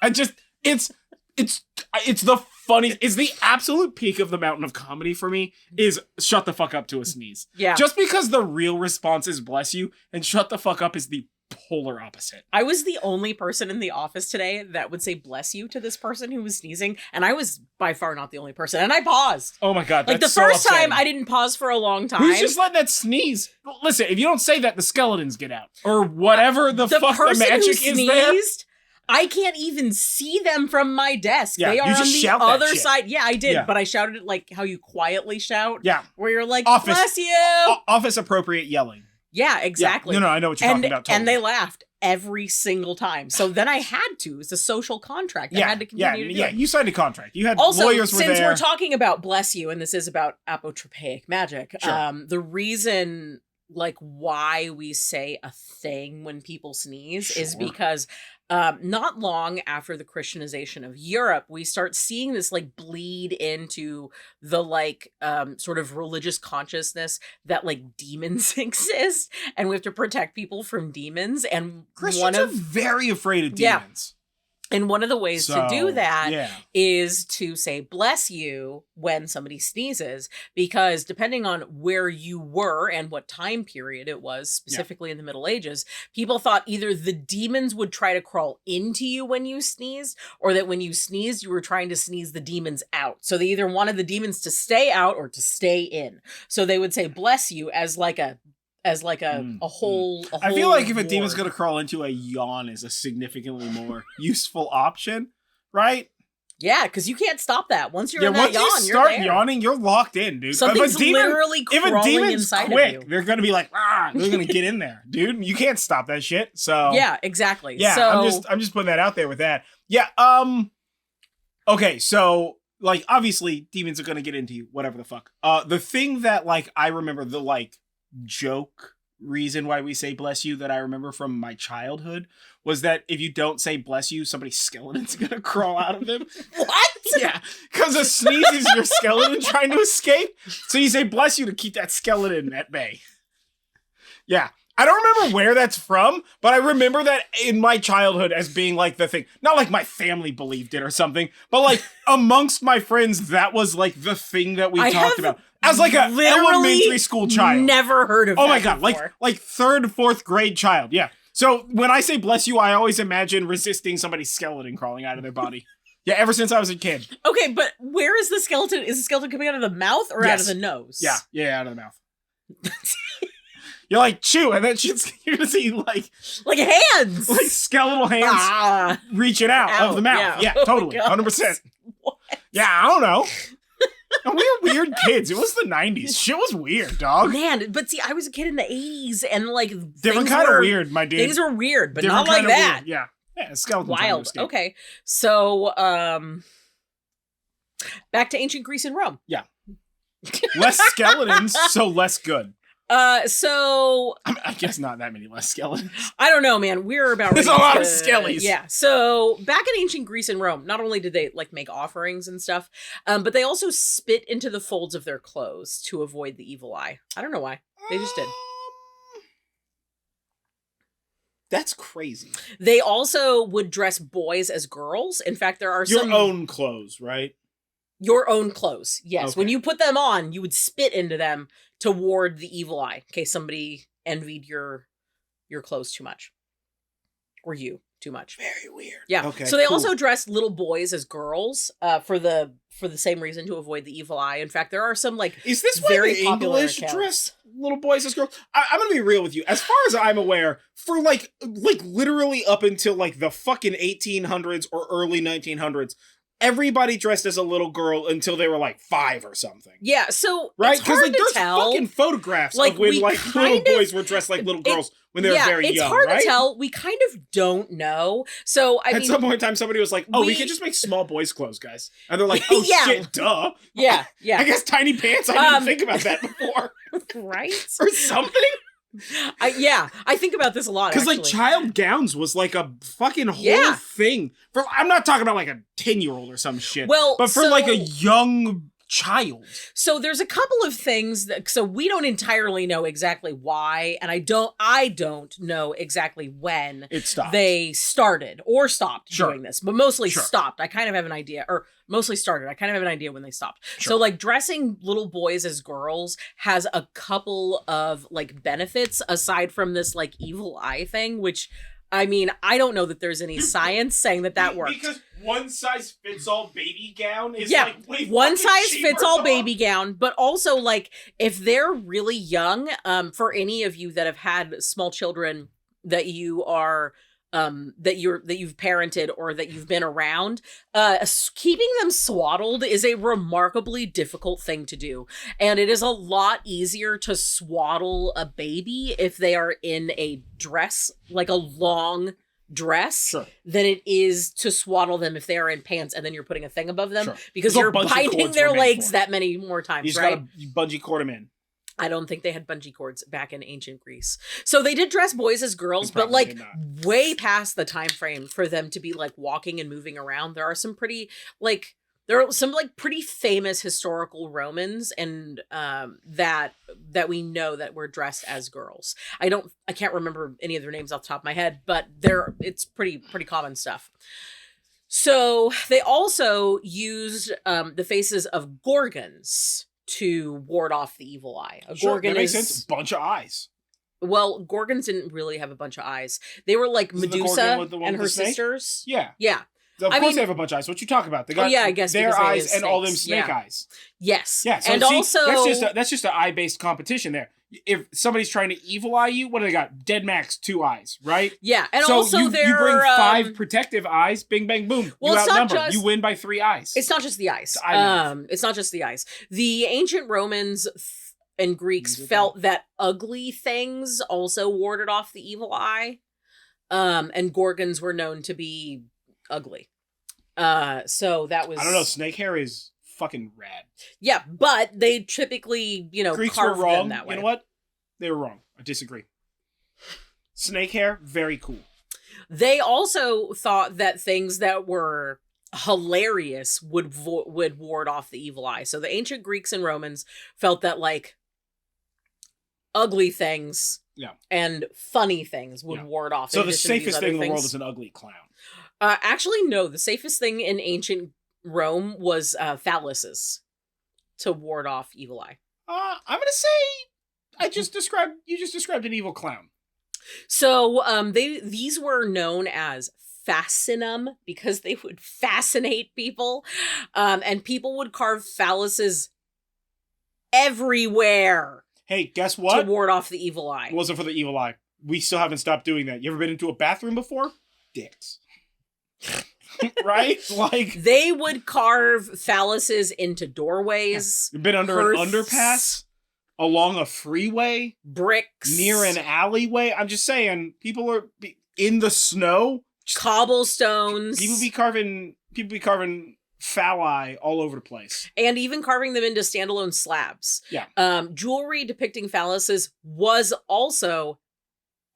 It's the funniest, it's the absolute peak of the mountain of comedy for me is shut the fuck up to a sneeze. Yeah. Just because the real response is bless you and shut the fuck up is the polar opposite. I was the only person in the office today that would say "bless you" to this person who was sneezing, and I was by far not the only person. And I paused. Oh my God. Like the that's first so upsetting. time I didn't pause for a long time. Who's just letting that sneeze? Listen, if you don't say that, the skeletons get out. Or whatever the fuck the magic who is there. sneezed, I can't even see them from from my desk. Yeah, they are you on just the shout that other shit. side. Yeah, I did, Yeah. but I shouted it like how you quietly shout. Yeah. Where you're like, Office- "Bless you." Office appropriate yelling. Yeah, exactly. Yeah. No, I know what you're talking about. Totally. And they laughed every single time. So then I had to. It's a social contract. I had to continue to do it. You signed a contract. You had Also, lawyers were since there. we're talking about "bless you," and this is about apotropaic magic, Sure. the reason like why we say a thing when people sneeze is Sure. because not long after the Christianization of Europe, we start seeing this like bleed into the like sort of religious consciousness that like demons exist and we have to protect people from demons. And Christians are very afraid of demons. And one of the ways to do that is to say "bless you" when somebody sneezes, because depending on where you were and what time period it was, specifically in the Middle Ages, people thought either the demons would try to crawl into you when you sneezed, or that when you sneezed, you were trying to sneeze the demons out. So they either wanted the demons to stay out or to stay in. So they would say "bless you" as like a whole. I feel like if a demon's gonna crawl into, a yawn is a significantly more useful option, right? Yeah, because you can't stop that. Once you're in that once yawn, you start you're there. yawning, you're locked in, dude. Something's literally if a crawling demon's inside quick, of you. they're gonna be like, they're gonna get in there, dude. You can't stop that shit. So yeah, exactly. Yeah, so, I'm just putting that out there with that. Yeah. Okay, so like obviously demons are gonna get into you, whatever the fuck. The thing that like I remember the like joke reason why we say "bless you" that I remember from my childhood was that if you don't say "bless you," somebody's skeleton's gonna crawl out of him. What? Yeah, because a sneeze is your skeleton trying to escape. So you say "bless you" to keep that skeleton at bay. Yeah. I don't remember where that's from, but I remember that in my childhood as being like the thing. Not like my family believed it or something, but like amongst my friends, that was like the thing that we talked about. As like a elementary school child. Never heard of that. Oh my God, before. like 3rd, 4th grade child. Yeah. So when I say bless you, I always imagine resisting somebody's skeleton crawling out of their body. Yeah, ever since I was a kid. Okay, but where is the skeleton? Is the skeleton coming out of the mouth or out of the nose? Yeah, out of the mouth. You're like, chew, and then you're gonna see like hands, like skeletal hands reaching out of the mouth. Yeah, totally, 100%. What? Yeah, I don't know. And we were weird kids. It was the 90s. Shit was weird, dog. Man, but see, I was a kid in the 80s, and like different kind of weird, my dude. Things were weird, but different not like that. Weird. Yeah, skeleton. Wild. Okay, so back to ancient Greece and Rome. Yeah, less skeletons, so less good. So I guess not that many less skeletons. I don't know, man. We're about there's a lot of skellies. Yeah. So back in ancient Greece and Rome, not only did they like make offerings and stuff, but they also spit into the folds of their clothes to avoid the evil eye. I don't know why. They just did. That's crazy. They also would dress boys as girls. In fact, there are your own clothes, right? Your own clothes. Yes. Okay. When you put them on, you would spit into them to ward the evil eye in case somebody envied your clothes too much. Or you too much. Very weird. Yeah. Okay. So they also dressed little boys as girls for the same reason, to avoid the evil eye. In fact, there are some like is this very why the popular English accounts. dress little boys as girls? I'm gonna be real with you. As far as I'm aware, for like literally up until like the fucking 1800s or early 1900s, everybody dressed as a little girl until they were like 5 or something. Yeah, so right? Because like there's fucking photographs of when like little boys were dressed like little girls when they were very young. It's hard right? to tell. We kind of don't know. So I mean, at some point in time, somebody was like, "Oh, we could just make small boys' clothes, guys," and they're like, "Oh shit, duh." Yeah. I guess tiny pants. I didn't think about that before, right? Or something. I think about this a lot because like child gowns was like a fucking whole thing. For I'm not talking about like a 10-year-old or some shit. Well, but for like a young child. So there's a couple of things that so we don't entirely know exactly why, and I don't know exactly when it stopped. They started or stopped doing this, but mostly stopped. I kind of have an idea, or mostly started. I kind of have an idea when they stopped. So like dressing little boys as girls has a couple of like benefits aside from this like evil eye thing, which I mean, I don't know that there's any science saying that works. Because one size fits all baby gown is like way one size cheaper, fits all baby gown, but also like if they're really young, for any of you that have had small children that you are that you've parented or that you've been around, keeping them swaddled is a remarkably difficult thing to do. And it is a lot easier to swaddle a baby if they are in a dress, like a long dress, than it is to swaddle them if they are in pants and then you're putting a thing above them because you're binding their legs that many more times, you just right? gotta bungee cord them in. I don't think they had bungee cords back in ancient Greece. So they did dress boys as girls, but like way past the time frame for them to be like walking and moving around. There are some pretty pretty famous historical Romans and that we know that were dressed as girls. I can't remember any of their names off the top of my head, but it's pretty common stuff. So they also used the faces of gorgons to ward off the evil eye. A gorgon that makes sense. Bunch of eyes. Well, gorgons didn't really have a bunch of eyes. They were like Medusa and her sisters. Yeah. Of I course mean, they have a bunch of eyes. What you talking about? They got I guess their eyes and all them snake eyes. Yes. Yeah. So and also that's just an eye-based competition there. If somebody's trying to evil eye you, what do they got? Dead max 2 eyes, right? Yeah. And so also you bring 5 protective eyes, bing bang boom. Well, you it's outnumber. not just, you win by 3 eyes. It's not just the eyes. It's not just the eyes. The ancient Romans and Greeks felt that ugly things also warded off the evil eye. And gorgons were known to be ugly. So that was, I don't know, snake hair is fucking rad. Yeah, but they typically, Greeks carved were wrong. them that way. You know what? They were wrong. I disagree. Snake hair, very cool. They also thought that things that were hilarious would ward off the evil eye. So the ancient Greeks and Romans felt that like ugly things Yeah. And funny things would ward off. So the safest thing in the world is an ugly clown. Actually, no. The safest thing in ancient Rome was phalluses to ward off evil eye. I'm gonna say you just described an evil clown. So these were known as Fascinum because they would fascinate people, and people would carve phalluses everywhere. Hey, guess what? To ward off the evil eye. It wasn't for the evil eye. We still haven't stopped doing that. You ever been into a bathroom before? Dicks. Right? Like they would carve phalluses into doorways. You've been under an underpass, along a freeway, bricks, near an alleyway. I'm just saying, people are in the snow, cobblestones. People be carving phalli all over the place, and even carving them into standalone slabs. Yeah. Jewelry depicting phalluses was also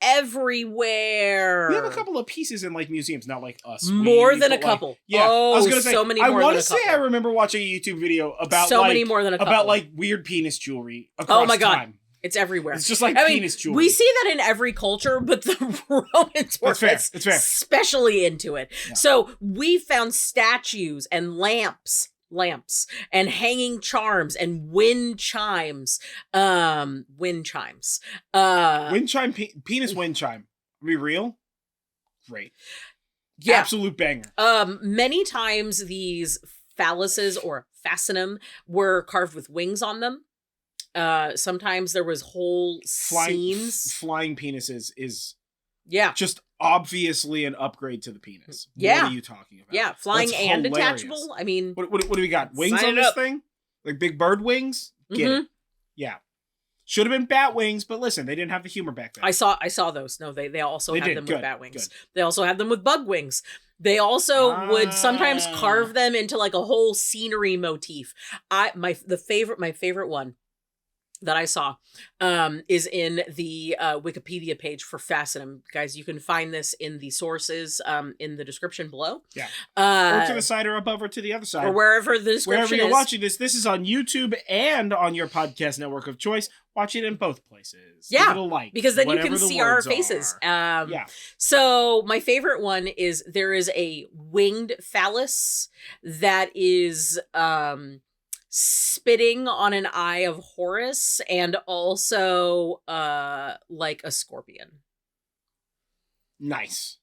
everywhere. We have a couple of pieces in like museums, not like us. More than a couple. Like, yeah, oh, I was gonna say, so many I more want than to a say couple. I remember watching a YouTube video about so like, many more than a couple. About like weird penis jewelry across oh my god. time. It's everywhere. It's just like penis jewelry. We see that in every culture, but the Romans were especially into it. Yeah. So we found statues and lamps and hanging charms and wind chimes. Penis wind chime. Are we real? Great. Yeah. Absolute banger. Many times these phalluses or fascinum were carved with wings on them. Sometimes there was whole scenes. Flying penises is just obviously an upgrade to the penis. Yeah. What are you talking about? Yeah, flying That's and hilarious. detachable. I mean, what do we got? Wings on this thing? Like big bird wings? Get it. Yeah. Should have been bat wings, but listen, they didn't have the humor back then. I saw those. No, they also had them with bat wings. Good. They also had them with bug wings. They also would sometimes carve them into like a whole scenery motif. My favorite one that I saw is in the Wikipedia page for Fascinum. Guys, you can find this in the sources in the description below. Yeah. Or to the side or above or to the other side. Or wherever the description Wherever you're watching this is on YouTube and on your podcast network of choice. Watch it in both places. Yeah. Give it a like. Because then you can see our faces. Yeah. So my favorite one is there is a winged phallus that is spitting on an eye of Horus and also like a scorpion. Nice.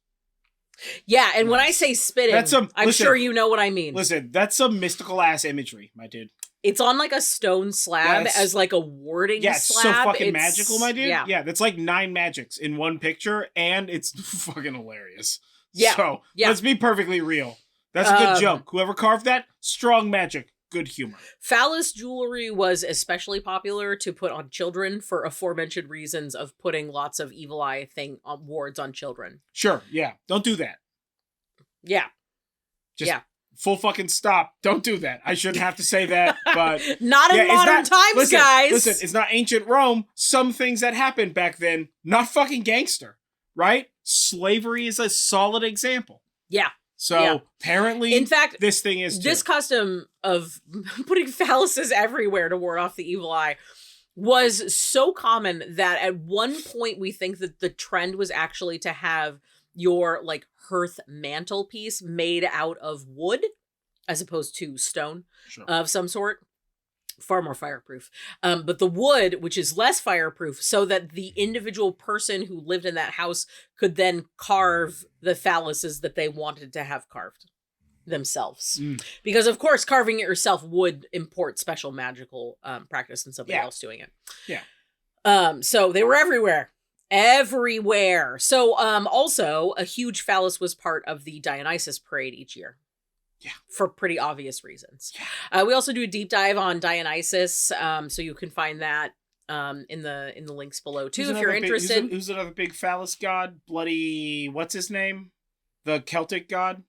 Yeah, and when I say spitting, I'm sure you know what I mean. Listen, that's some mystical ass imagery, my dude. It's on like a stone slab as like a warding slab. It's so fucking magical, my dude. Yeah, that's like 9 magics in one picture, and it's fucking hilarious. Yeah. So, let's be perfectly real. That's a good joke. Whoever carved that, strong magic. Good humor. Phallus jewelry was especially popular to put on children for aforementioned reasons of putting lots of evil eye wards on children. Sure, yeah. Don't do that. Yeah. Full fucking stop. Don't do that. I shouldn't have to say that, but... Not in modern times, guys! Listen, it's not ancient Rome. Some things that happened back then, not fucking gangster, right? Slavery is a solid example. Yeah. So, apparently, in fact, this thing is too. This custom of putting phalluses everywhere to ward off the evil eye was so common that at one point we think that the trend was actually to have your like hearth mantelpiece made out of wood as opposed to stone of some sort. Far more fireproof. But the wood, which is less fireproof, so that the individual person who lived in that house could then carve the phalluses that they wanted to have carved themselves. Because, of course, carving it yourself would import special magical practice than somebody else doing it. Yeah. So they were everywhere. Everywhere. So also, a huge phallus was part of the Dionysus parade each year. Yeah. For pretty obvious reasons. Yeah. We also do a deep dive on Dionysus, so you can find that in the links below too if you're interested. Who's another big phallus god? Bloody, what's his name? The Celtic god?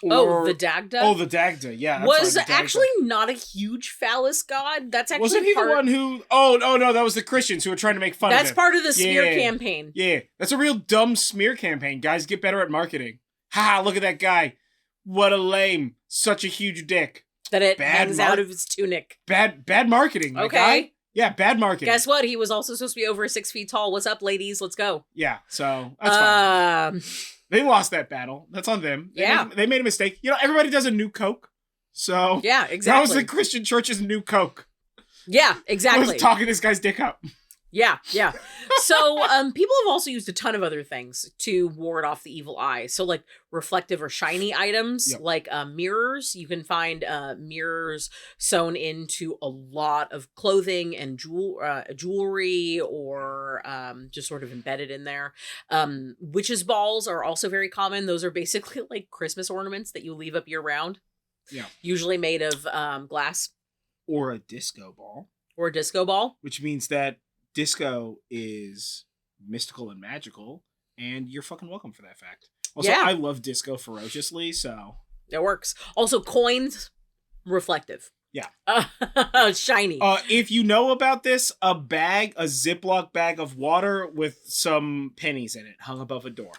The Dagda? Oh, the Dagda, yeah. Was actually not a huge phallus god. That's actually Wasn't he the one who... Oh, no, that was the Christians who were trying to make fun of him. That's part of the smear campaign. Yeah, that's a real dumb smear campaign. Guys, get better at marketing. Haha, look at that guy. What a lame. Such a huge dick. That it hangs out of his tunic. Bad marketing, okay. Guy. Yeah, bad marketing. Guess what? He was also supposed to be over 6 feet tall. What's up, ladies? Let's go. Yeah, so that's fine. They lost that battle. That's on them. They made a mistake. You know, everybody does a new Coke. So yeah, exactly. That was the Christian church's new Coke. Yeah, exactly. I was talking this guy's dick up. Yeah. So people have also used a ton of other things to ward off the evil eye. So like reflective or shiny items, like mirrors. You can find mirrors sewn into a lot of clothing and jewelry, or just sort of embedded in there. Witches' balls are also very common. Those are basically like Christmas ornaments that you leave up year round. Yeah. Usually made of glass. Or a disco ball. Or a disco ball. Which means that disco is mystical and magical, and you're fucking welcome for that fact. Also, I love disco ferociously, so... It works. Also, coins, reflective. Yeah. Shiny. If you know about this, a Ziploc bag of water with some pennies in it hung above a door.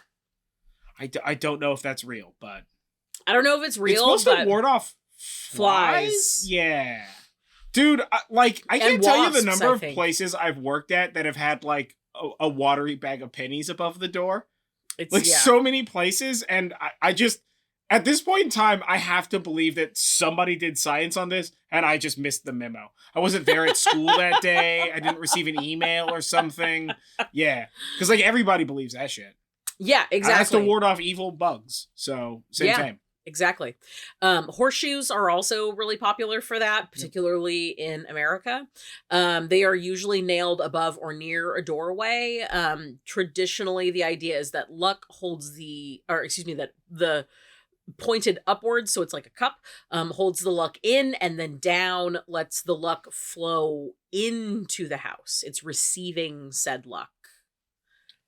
I don't know if that's real, but... I don't know if it's real, It's supposed to ward off flies? Yeah. Dude, I can't tell you the number of places I've worked at that have had, like, a watery bag of pennies above the door. So many places, and I just... At this point in time, I have to believe that somebody did science on this, and I just missed the memo. I wasn't there at school that day. I didn't receive an email or something. Yeah. Because, like, everybody believes that shit. Yeah, exactly. It has to ward off evil bugs. So, same. Exactly. Horseshoes are also really popular for that, particularly in America. They are usually nailed above or near a doorway. Traditionally, the idea is that luck holds that the pointed upwards, so it's like a cup, holds the luck in, and then down lets the luck flow into the house. It's receiving said luck.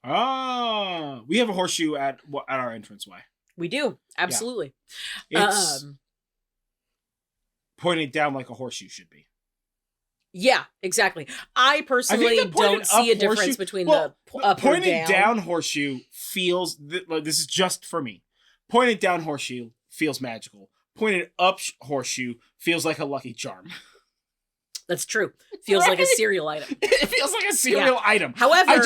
Oh, we have a horseshoe at our entranceway. We do. Absolutely. Yeah. It's pointed down like a horseshoe should be. Yeah, exactly. I personally don't see a difference between the up pointed down horseshoe feels, this is just for me. Pointed down horseshoe feels magical. Pointed up horseshoe feels like a lucky charm. That's true. Feels like a cereal item. It feels like a cereal item. However,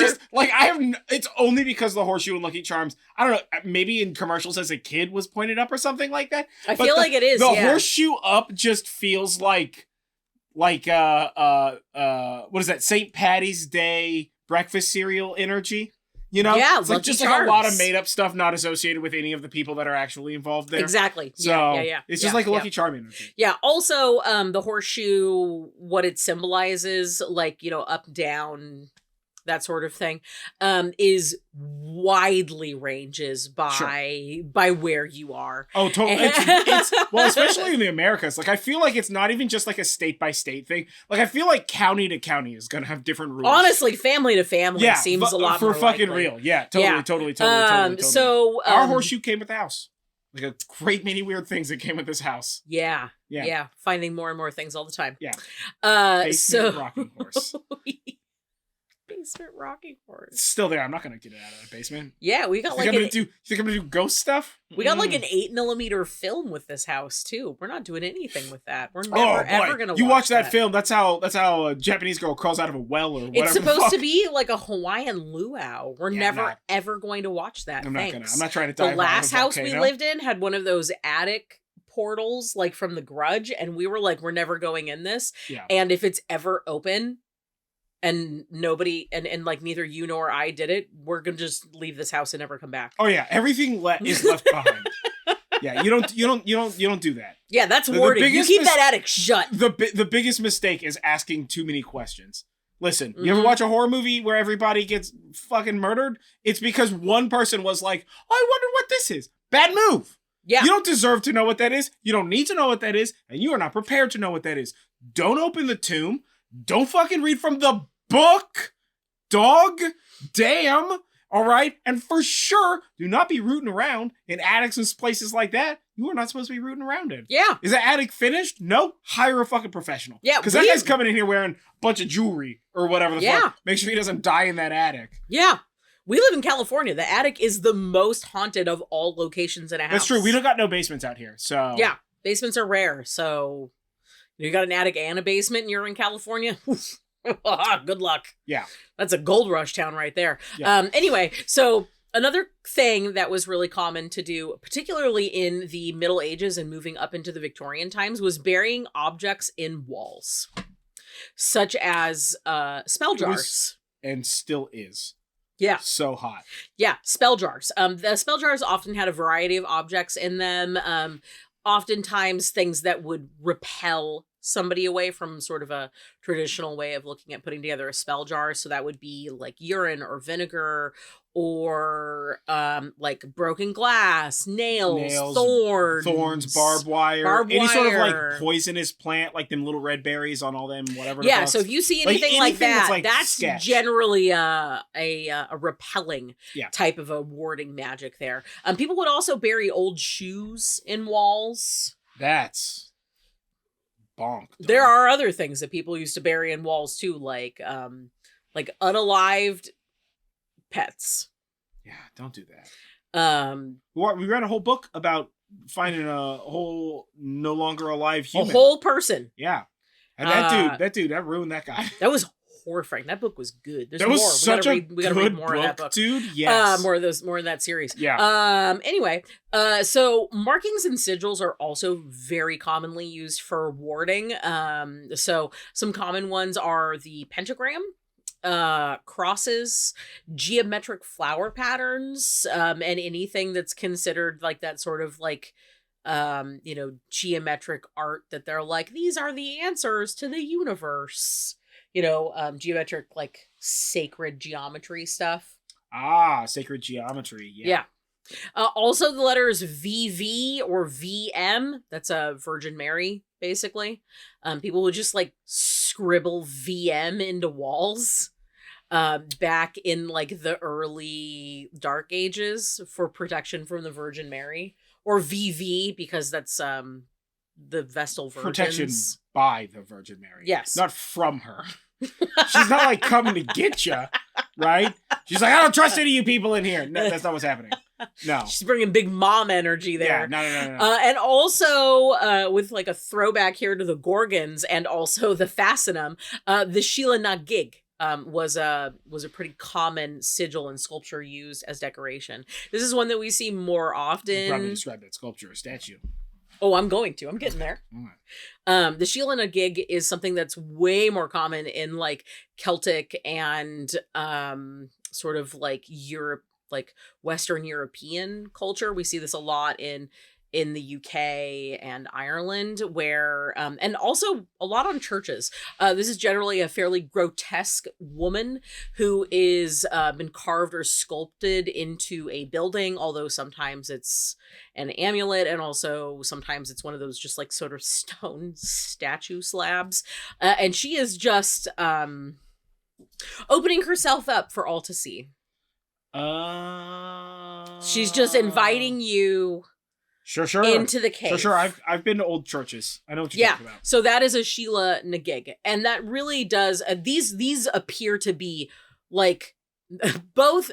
it's only because the horseshoe and Lucky Charms, I don't know, maybe in commercials as a kid was pointed up or something like that. I feel like it is, The horseshoe up just feels like what is that, St. Patty's Day breakfast cereal energy? You know? Yeah, it's like just like a lot of made up stuff not associated with any of the people that are actually involved there. Exactly. So it's just like a Lucky Charm energy. Yeah. Also, the horseshoe, what it symbolizes, like, up, down, that sort of thing, is widely ranges by where you are. Oh, totally. It's well, especially in the Americas. Like, I feel like it's not even just like a state by state thing. Like, I feel like county to county is gonna have different rules. Honestly, family to family seems a lot for more fucking likely. real. Yeah, totally. So our horseshoe came with the house. Like a great many weird things that came with this house. Yeah. Finding more and more things all the time. Yeah. Basement rocking horse. Basement rocking horse. It's still there. I'm not gonna get it out of the basement. Yeah, we got you think I'm gonna do ghost stuff? We got like an 8mm film with this house too. We're not doing anything with that. We're never ever gonna. You watch that film. That's how a Japanese girl crawls out of a well or whatever. It's supposed to be like a Hawaiian luau. We're never ever going to watch that. I'm not trying to dive. The last house we lived in had one of those attic portals, like from The Grudge, and we were like, we're never going in this. Yeah. And if it's ever open, and nobody and like neither you nor I did it, we're gonna just leave this house and never come back. Oh yeah, everything is left behind. Yeah, you don't do that. Yeah, that's wording. You keep that attic shut. The biggest mistake is asking too many questions. Listen, you ever watch a horror movie where everybody gets fucking murdered? It's because one person was like, "Oh, I wonder what this is." Bad move. Yeah. You don't deserve to know what that is. You don't need to know what that is, and you are not prepared to know what that is. Don't open the tomb. Don't fucking read from the book, dog. Damn. All right. And for sure, do not be rooting around in attics and places like that. You are not supposed to be rooting around in. Yeah. Is that attic finished? No. Hire a fucking professional. Yeah. Because that guy's coming in here wearing a bunch of jewelry or whatever the fuck. Make sure he doesn't die in that attic. Yeah. We live in California. The attic is the most haunted of all locations in a house. That's true. We don't got no basements out here. So yeah. Basements are rare. So you got an attic and a basement and you're in California? Good luck. Yeah. That's a gold rush town right there. Yeah. Anyway, so another thing that was really common to do, particularly in the Middle Ages and moving up into the Victorian times, was burying objects in walls, such as spell jars. And still is. Yeah. So hot. Yeah, spell jars. The spell jars often had a variety of objects in them. Oftentimes things that would repel somebody away from sort of a traditional way of looking at putting together a spell jar. So that would be like urine or vinegar or like broken glass, nails, thorns, barbed wire, any sort of like poisonous plant, like them little red berries on all them, whatever. Yeah, so if you see anything like that, that's sketch. Generally a repelling type of a warding magic there. People would also bury old shoes in walls. That's bonk. There are other things that people used to bury in walls too, like unalived pets. Yeah, don't do that. We read a whole book about finding a whole no longer alive human. A whole person. Yeah. And that ruined that guy. That was horrifying. That book was good. There's that was more. Such we gotta read more of that book. Dude. Yes. More of that series. Yeah. Anyway, so markings and sigils are also very commonly used for warding. So some common ones are the pentagram, crosses, geometric flower patterns, and anything that's considered like that sort of like geometric art that they're like, these are the answers to the universe. Geometric, like sacred geometry stuff. Sacred geometry. Yeah. Also the letters VV or VM, that's a Virgin Mary, basically. People would just like scribble VM into walls back in like the early Dark Ages for protection from the Virgin Mary. Or VV because that's the Vestal Virgins. Protection by the Virgin Mary. Yes. Not from her. She's not like coming to get you, right? She's like, I don't trust any of you people in here. No, that's not what's happening. No. She's bringing big mom energy there. Yeah, no. And also, with like a throwback here to the Gorgons and also the Fascinum, the Sheila na gig was a pretty common sigil and sculpture used as decoration. This is one that we see more often. You probably describe that sculpture or statue. Oh, I'm getting there. The Sheila na gig is something that's way more common in like Celtic and sort of like Europe, like Western European culture. We see this a lot in the UK and Ireland, where and also a lot on churches. This is generally a fairly grotesque woman who is been carved or sculpted into a building, although sometimes it's an amulet, and also sometimes it's one of those just like sort of stone statue slabs. And she is just opening herself up for all to see. She's just inviting you Sure. into the cave. Sure. I've been to old churches. I know what you're talking about. So that is a Sheila na gig, and that really does. These appear to be like both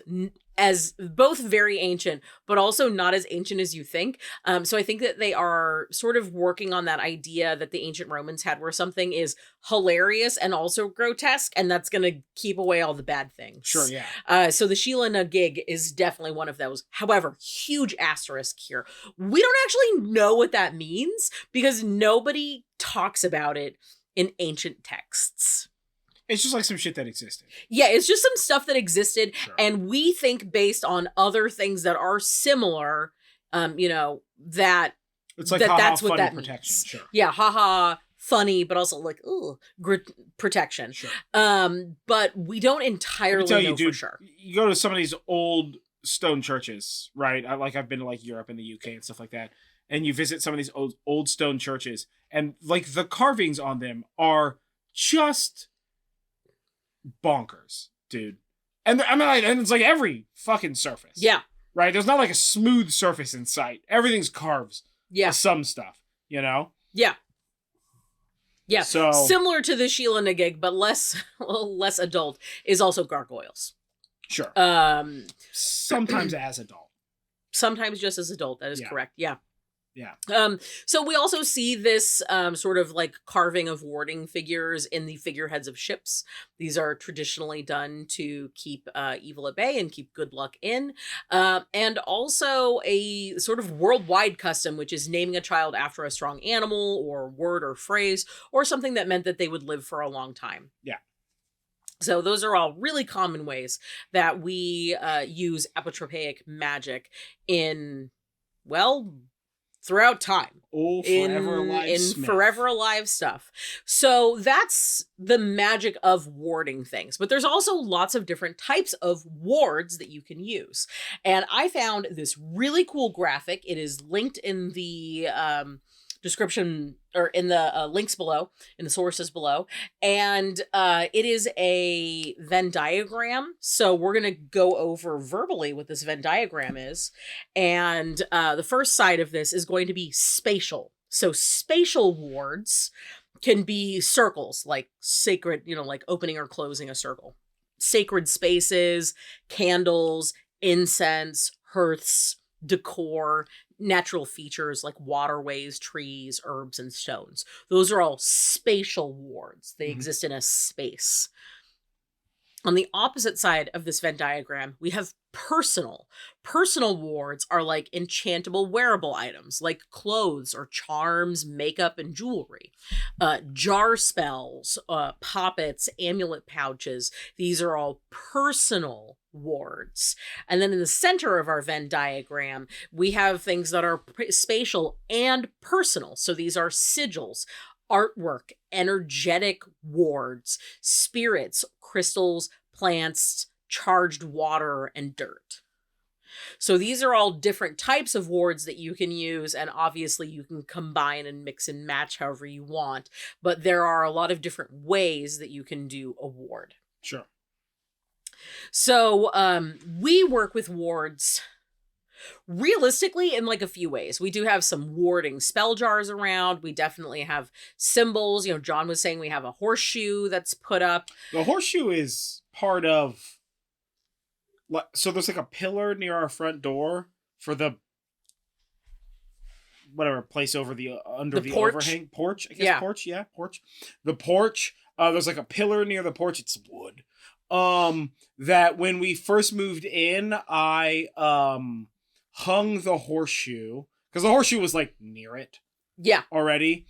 very ancient, but also not as ancient as you think. So I think that they are sort of working on that idea that the ancient Romans had, where something is hilarious and also grotesque, and that's going to keep away all the bad things. Sure, yeah. So the Sheila na gig is definitely one of those. However, huge asterisk here. We don't actually know what that means because nobody talks about it in ancient texts. It's just like some shit that existed. Yeah, it's just some stuff that existed, sure. And we think based on other things that are similar, that it's like that's what that protection. Means. Sure. Yeah, haha, funny, but also like protection. Sure. But we don't entirely know for sure. You go to some of these old stone churches, right? I've been to like Europe and the UK and stuff like that, and you visit some of these old stone churches, and like the carvings on them are just bonkers, dude. And and it's like every fucking surface. Yeah. Right? There's not like a smooth surface in sight. Everything's carves. Yeah. Some stuff, Yeah. Yeah. So similar to the Sheila na gig, but less adult, is also gargoyles. Sure. Sometimes as adult. Sometimes just as adult. That is correct. Yeah. Yeah. So we also see this sort of like carving of warding figures in the figureheads of ships. These are traditionally done to keep evil at bay and keep good luck in. And also a sort of worldwide custom, which is naming a child after a strong animal or word or phrase or something that meant that they would live for a long time. Yeah. So those are all really common ways that we use apotropaic magic in, well, throughout time. Forever Alive Smith. Forever Alive stuff. So that's the magic of warding things. But there's also lots of different types of wards that you can use. And I found this really cool graphic. It is linked in the description or in the links below, in the sources below. And it is a Venn diagram. So we're going to go over verbally what this Venn diagram is. And the first side of this is going to be spatial. So spatial wards can be circles, like sacred, like opening or closing a circle. Sacred spaces, candles, incense, hearths, decor, natural features like waterways, trees, herbs, and stones. Those are all spatial wards. They exist in a space. On the opposite side of this Venn diagram, we have personal. Personal wards are like enchantable wearable items like clothes or charms, makeup, and jewelry. Jar spells, poppets, amulet pouches. These are all personal wards. And then in the center of our Venn diagram, we have things that are spatial and personal. So these are sigils, artwork, energetic wards, spirits, crystals, plants, charged water, and dirt. So these are all different types of wards that you can use, and obviously you can combine and mix and match however you want, but there are a lot of different ways that you can do a ward. Sure. So we work with wards realistically in like a few ways. We do have some warding spell jars around. We definitely have symbols. John was saying we have a horseshoe that's put up. The horseshoe is part of... So there's like a pillar near our front door for the... whatever, place over the... under the porch. Overhang. Porch? I guess Yeah. Porch? Yeah, porch. The porch. There's like a pillar near the porch. It's wood. That when we first moved in, I hung the horseshoe because the horseshoe was like near it. Yeah. Already.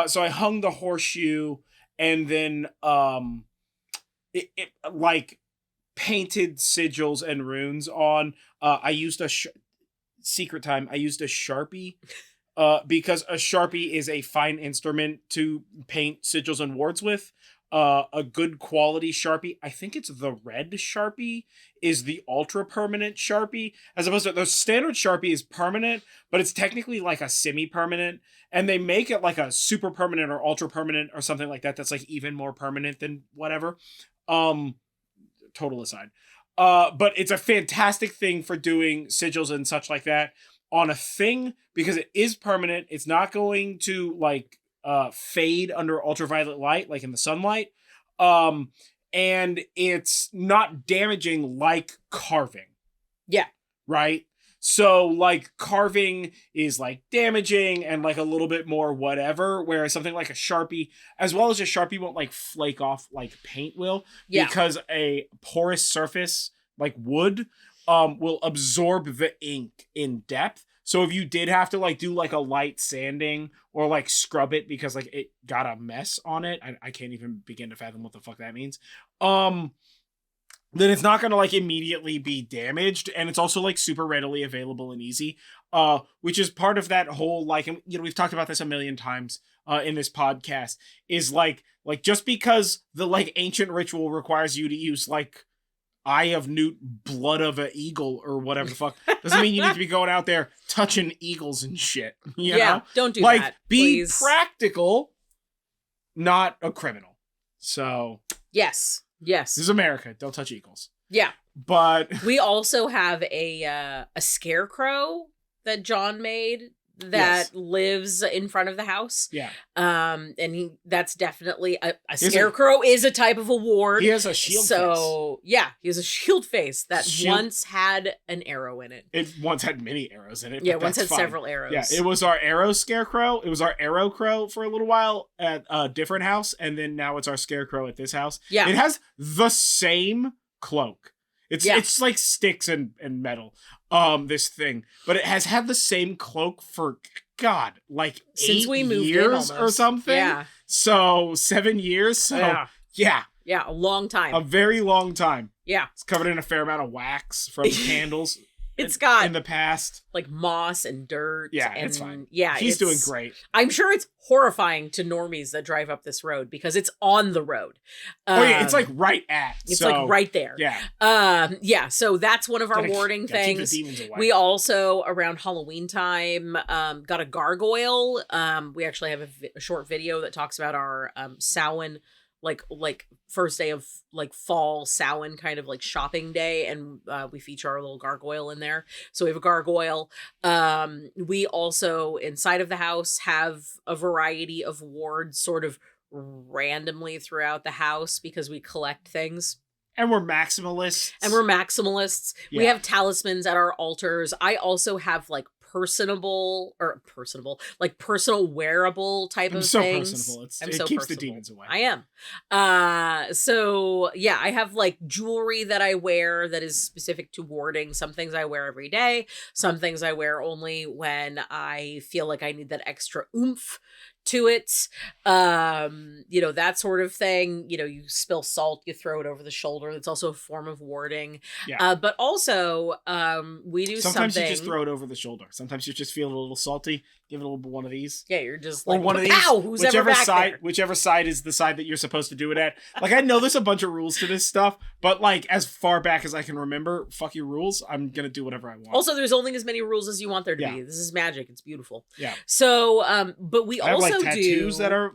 So I hung the horseshoe and then it like painted sigils and runes on. I used a secret time. I used a Sharpie. Because a Sharpie is a fine instrument to paint sigils and wards with. A good quality Sharpie, I think it's the red Sharpie, is the ultra permanent Sharpie, as opposed to the standard Sharpie is permanent, but it's technically like a semi-permanent, and they make it like a super permanent or ultra permanent or something like that that's like even more permanent than whatever. Total aside. But it's a fantastic thing for doing sigils and such like that on a thing because it is permanent. It's not going to like fade under ultraviolet light like in the sunlight, and it's not damaging like carving. Yeah. Right? So like carving is like damaging and like a little bit more whatever, whereas something like a Sharpie, as well as a Sharpie won't like flake off like paint will, because a porous surface like wood will absorb the ink in depth. So if you did have to like do like a light sanding or like scrub it because like it got a mess on it, I can't even begin to fathom what the fuck that means. Then it's not going to like immediately be damaged, and it's also like super readily available and easy, which is part of that whole like, and, we've talked about this a million times in this podcast, is like just because the like ancient ritual requires you to use like Eye of Newt, blood of an eagle or whatever the fuck, doesn't mean you need to be going out there touching eagles and shit. You know? Don't do like, that. Be please. practical, not a criminal. So Yes. this is America. Don't touch eagles. Yeah. But we also have a scarecrow that John made that lives in front of the house. Yeah. And that's definitely a scarecrow is a type of a ward. He has a shield face. So, yeah, he has a shield face that once had an arrow in it. It once had many arrows in it. Yeah, once had several arrows. Yeah, it was our arrow scarecrow. It was our arrow crow for a little while at a different house, and then now it's our scarecrow at this house. Yeah. It has the same cloak. It's like sticks and metal, this thing. But it has had the same cloak for, God, like since 8 we moved years in or something. Yeah. So 7 years. So yeah. Yeah, a long time. A very long time. Yeah. It's covered in a fair amount of wax from candles. It's got in the past like moss and dirt. Yeah, and, it's fine. Yeah, he's doing great. I'm sure it's horrifying to normies that drive up this road because it's on the road. It's like right at. It's like right there. Yeah. Yeah. So that's one of our warding things. Keep the demons away. We also around Halloween time got a gargoyle. We actually have a short video that talks about our Samhain. Like first day of like fall Samhain kind of like shopping day, and we feature our little gargoyle in there. So we have a gargoyle. We also inside of the house have a variety of wards sort of randomly throughout the house because we collect things. And we're maximalists. Yeah. We have talismans at our altars. I also have like personal wearable type of things. Personable. It keeps personable. The demons away. I am. So yeah, I have like jewelry that I wear that is specific to warding. Some things I wear every day. Some things I wear only when I feel like I need that extra oomph to it. That sort of thing. You spill salt, you throw it over the shoulder. It's also a form of warding. Yeah. But also, we do sometimes something. You just throw it over the shoulder. Sometimes you just feel a little salty. Give it a little one of these. Yeah, you're just like, one of these. Who's ever back there? Whichever side is the side that you're supposed to do it at. Like, I know there's a bunch of rules to this stuff, but like as far back as I can remember, fuck your rules. I'm gonna do whatever I want. Also, there's only as many rules as you want there to be. This is magic. It's beautiful. Yeah. So, but we I also have, like, tattoos that are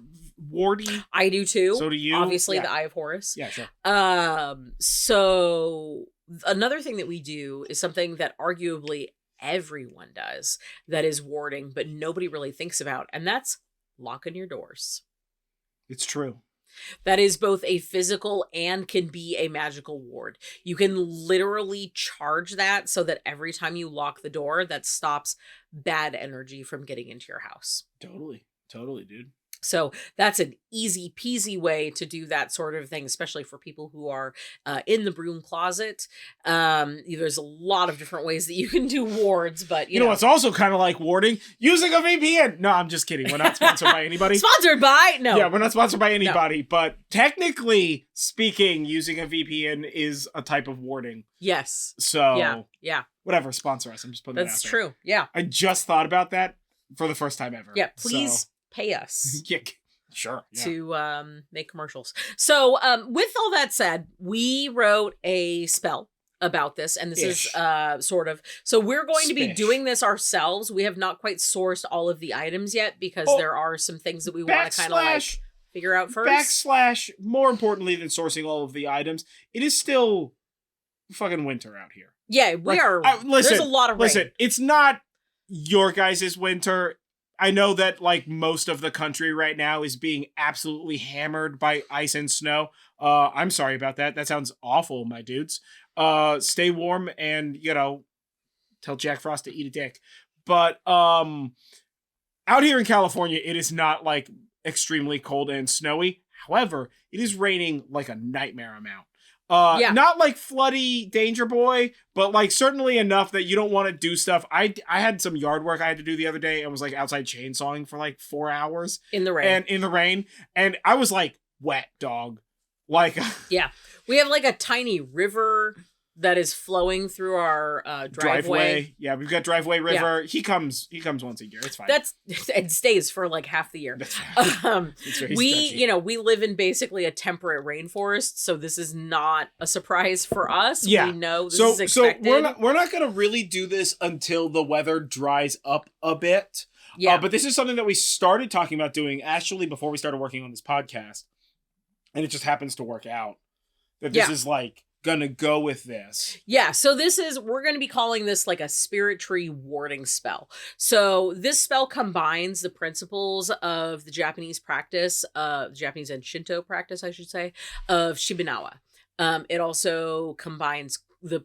wardy. I do too. So do you. Obviously, the Eye of Horus. Yeah, sure. So another thing that we do is something that arguably everyone does that is warding, but nobody really thinks about, and that's locking your doors. It's true. That is both a physical and can be a magical ward. You can literally charge that so that every time you lock the door, that stops bad energy from getting into your house. Totally, dude. So that's an easy peasy way to do that sort of thing, especially for people who are in the broom closet. There's a lot of different ways that you can do wards, but you know it's also kind of like warding using a VPN. No, I'm just kidding. We're not sponsored by anybody. Sponsored by? No. Yeah, we're not sponsored by anybody, but technically speaking, using a VPN is a type of warding. Yes. So yeah. Whatever, sponsor us. I'm just putting That's that out there. true. Yeah. I just thought about that for the first time ever. Yeah, please pay us. Yeah, sure. Yeah. To make commercials. So with all that said, we wrote a spell about this, and this is sort of, so we're going to be doing this ourselves. We have not quite sourced all of the items yet because there are some things that we want to kind of like figure out first. / more importantly than sourcing all of the items, it is still fucking winter out here. Yeah, we are. There's a lot of rain. Listen, it's not your guys' winter. I know that like most of the country right now is being absolutely hammered by ice and snow. I'm sorry about that. That sounds awful, my dudes. Stay warm and, tell Jack Frost to eat a dick. But out here in California, it is not like extremely cold and snowy. However, it is raining like a nightmare amount. Not like floody Danger Boy, but like certainly enough that you don't want to do stuff. I had some yard work I had to do the other day and was like outside chainsawing for like 4 hours in the rain. And I was like wet, dog. Like yeah, we have like a tiny river that is flowing through our driveway. Yeah, we've got driveway river. Yeah. He comes once a year. It's fine. It stays for like half the year. That's fine. We live in basically a temperate rainforest, so this is not a surprise for us. Yeah. We know this is expected. So we're not gonna really do this until the weather dries up a bit. Yeah. But this is something that we started talking about doing actually before we started working on this podcast. And it just happens to work out. That this is like gonna go with this. Yeah, so we're going to be calling this like a spirit tree warding spell. So this spell combines the principles of the Japanese practice, Japanese and Shinto practice, I should say, of Shibanawa. It also combines the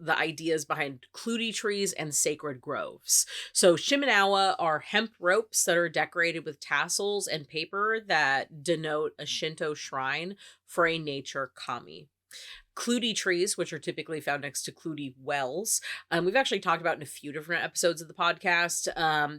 ideas behind Clutie trees and sacred groves. So Shimenawa are hemp ropes that are decorated with tassels and paper that denote a Shinto shrine for a nature kami. Clutie trees, which are typically found next to Clutie wells. We've actually talked about in a few different episodes of the podcast.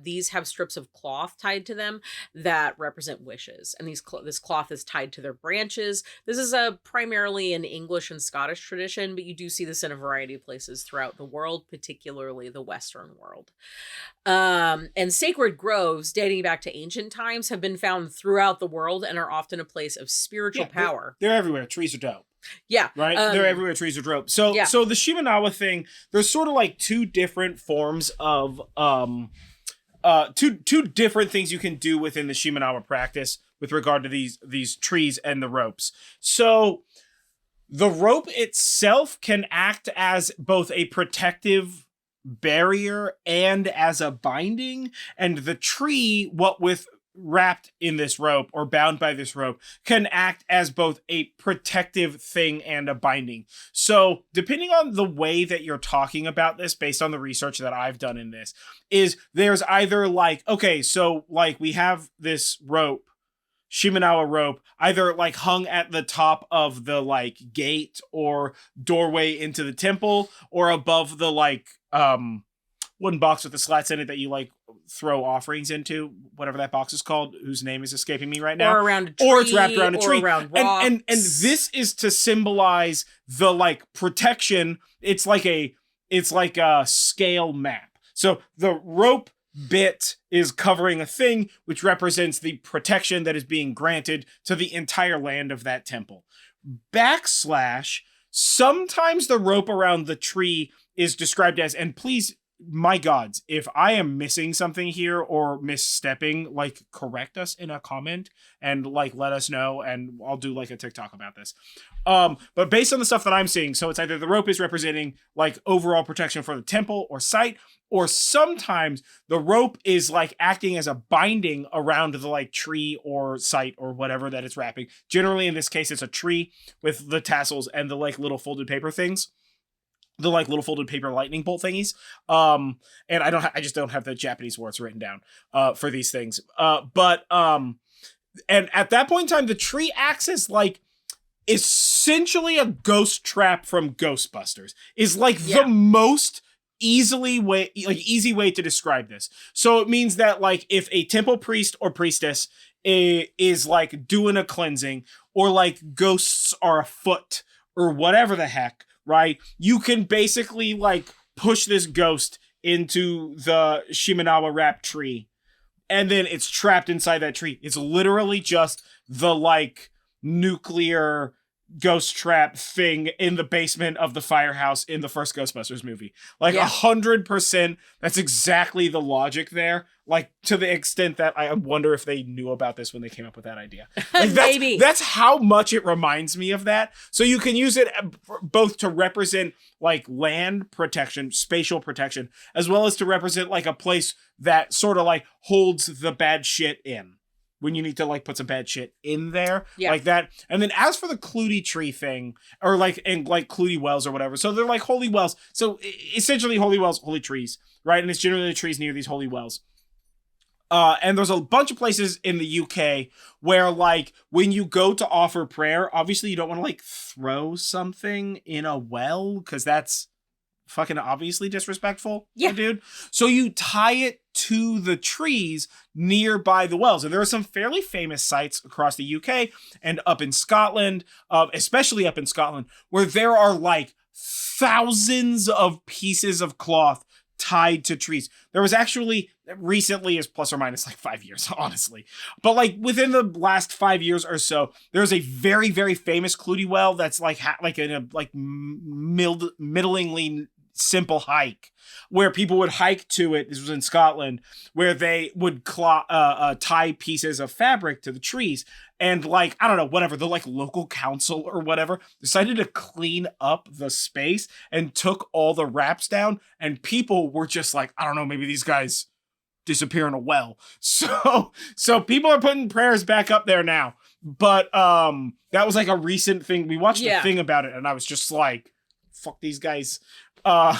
These have strips of cloth tied to them that represent wishes. And this cloth is tied to their branches. This is primarily an English and Scottish tradition, but you do see this in a variety of places throughout the world, particularly the Western world. And sacred groves, dating back to ancient times, have been found throughout the world and are often a place of spiritual power. They're everywhere. Trees are dope. Yeah. Right? They're everywhere. Trees are dope. So the Shimanawa thing, there's sort of like two different forms of two different things you can do within the Shimanawa practice with regard to these trees and the ropes. So the rope itself can act as both a protective barrier and as a binding, and the tree, what with wrapped in this rope or bound by this rope, can act as both a protective thing and a binding. So depending on the way that you're talking about this, based on the research that I've done in this, is there's either like, okay, so like we have this rope, Shimanawa rope, either like hung at the top of the like gate or doorway into the temple, or above the like wooden box with the slats in it that you like throw offerings into, whatever that box is called, whose name is escaping me right now. Or around a tree. Or it's wrapped around a tree. Around rocks. And this is to symbolize the like protection. It's like a scale map. So the rope bit is covering a thing which represents the protection that is being granted to the entire land of that temple. Backslash, sometimes the rope around the tree is described as, and please, my gods, if I am missing something here or misstepping, like correct us in a comment and like let us know, and I'll do like a TikTok about this. But based on the stuff that I'm seeing, so it's either the rope is representing like overall protection for the temple or site, or sometimes the rope is like acting as a binding around the like tree or site or whatever that it's wrapping. Generally in this case, it's a tree with the tassels and the like little folded paper things. The like little folded paper lightning bolt thingies. And I just don't have the Japanese words written down for these things. But and at that point in time, the tree acts as like essentially a ghost trap from Ghostbusters. Is like the most easy way to describe this. So it means that like if a temple priest or priestess is like doing a cleansing, or like ghosts are afoot or whatever the heck, right? You can basically like push this ghost into the Shimanawa wrapped tree, and then it's trapped inside that tree. It's literally just the like nuclear ghost trap thing in the basement of the firehouse in the first Ghostbusters movie. Like 100%. That's exactly the logic there. Like to the extent that I wonder if they knew about this when they came up with that idea. Like, Maybe. That's how much it reminds me of that. So you can use it both to represent like land protection, spatial protection, as well as to represent like a place that sort of like holds the bad shit in. When you need to like put some bad shit in there, like that. And then as for the Clutie tree thing, or like, and like Clutie wells or whatever. So they're like holy wells. So essentially holy wells, holy trees, right? And it's generally the trees near these holy wells. And there's a bunch of places in the UK where like when you go to offer prayer, obviously you don't want to like throw something in a well, because that's fucking obviously disrespectful, dude. So you tie it to the trees nearby the wells. And there are some fairly famous sites across the UK and up in Scotland, especially up in Scotland, where there are like thousands of pieces of cloth tied to trees. There was actually recently, is plus or minus like 5 years, honestly. But like within the last 5 years or so, there's a very, very famous Clutie well that's like like in a like middlingly simple hike where people would hike to it. This was in Scotland, where they would tie pieces of fabric to the trees. And like, I don't know, whatever, the like local council or whatever decided to clean up the space and took all the wraps down. And people were just like, I don't know, maybe these guys disappear in a well. So people are putting prayers back up there now. But that was like a recent thing. We watched a thing about it and I was just like, fuck these guys. So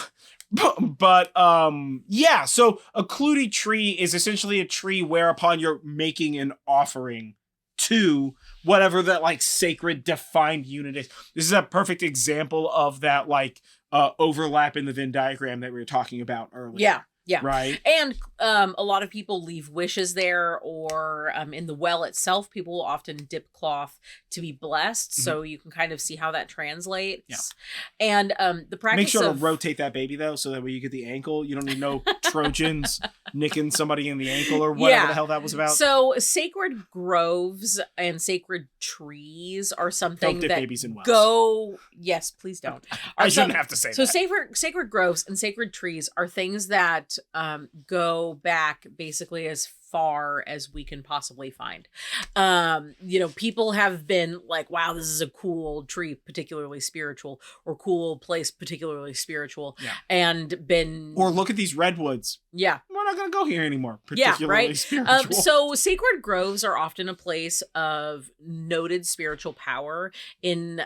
a Clutie tree is essentially a tree whereupon you're making an offering to whatever that like sacred defined unit is. This is a perfect example of that like overlap in the Venn diagram that we were talking about earlier. Yeah. Right. And a lot of people leave wishes there, or in the well itself, people will often dip cloth to be blessed. So you can kind of see how that translates. Yeah. And the practice Make sure to rotate that baby though, so that way you get the ankle. You don't need no Trojans nicking somebody in the ankle or whatever the hell that was about. So sacred groves and sacred trees are something don't dip that babies in wells. Go. Yes, please don't. I shouldn't have to say that. So sacred groves and sacred trees are things that go back basically as far as we can possibly find. People have been like, wow, this is a cool old tree, particularly spiritual, or cool old place, particularly spiritual, and been... Or look at these redwoods. Yeah. We're not going to go here anymore, particularly spiritual. So sacred groves are often a place of noted spiritual power in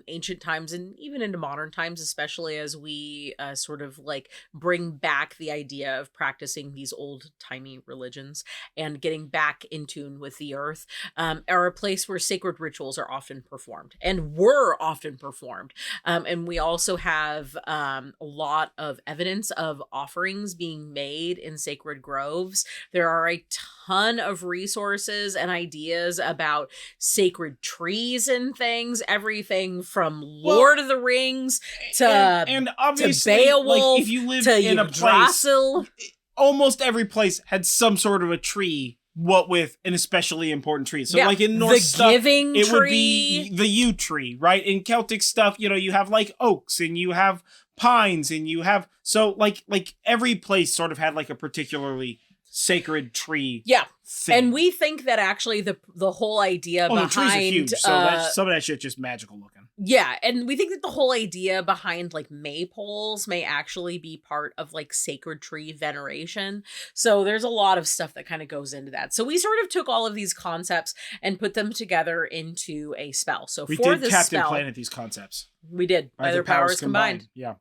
ancient times and even into modern times, especially as we sort of like bring back the idea of practicing these old timey religions and getting back in tune with the earth, are a place where sacred rituals are often performed and were often performed. And we also have a lot of evidence of offerings being made in sacred groves. There are a ton of resources and ideas about sacred trees and things, everything from Lord of the Rings to, and obviously, to Beowulf, like, if you live to in a Yggdrasil. place, almost every place had some sort of a tree, what with an especially important tree. So like in Norse stuff, giving it tree. Would be the yew tree, right? In Celtic stuff, you have like oaks and you have pines and you have, so like every place sort of had like a particularly sacred tree. Yeah. Thing. And we think that actually the whole idea behind... the trees are huge, so some of that shit just magical looking. Yeah, and we think that the whole idea behind like maypoles may actually be part of like sacred tree veneration. So there's a lot of stuff that kind of goes into that. So we sort of took all of these concepts and put them together into a spell. So we for did this Captain spell, Planet these concepts. We did, by their powers combined. Yeah.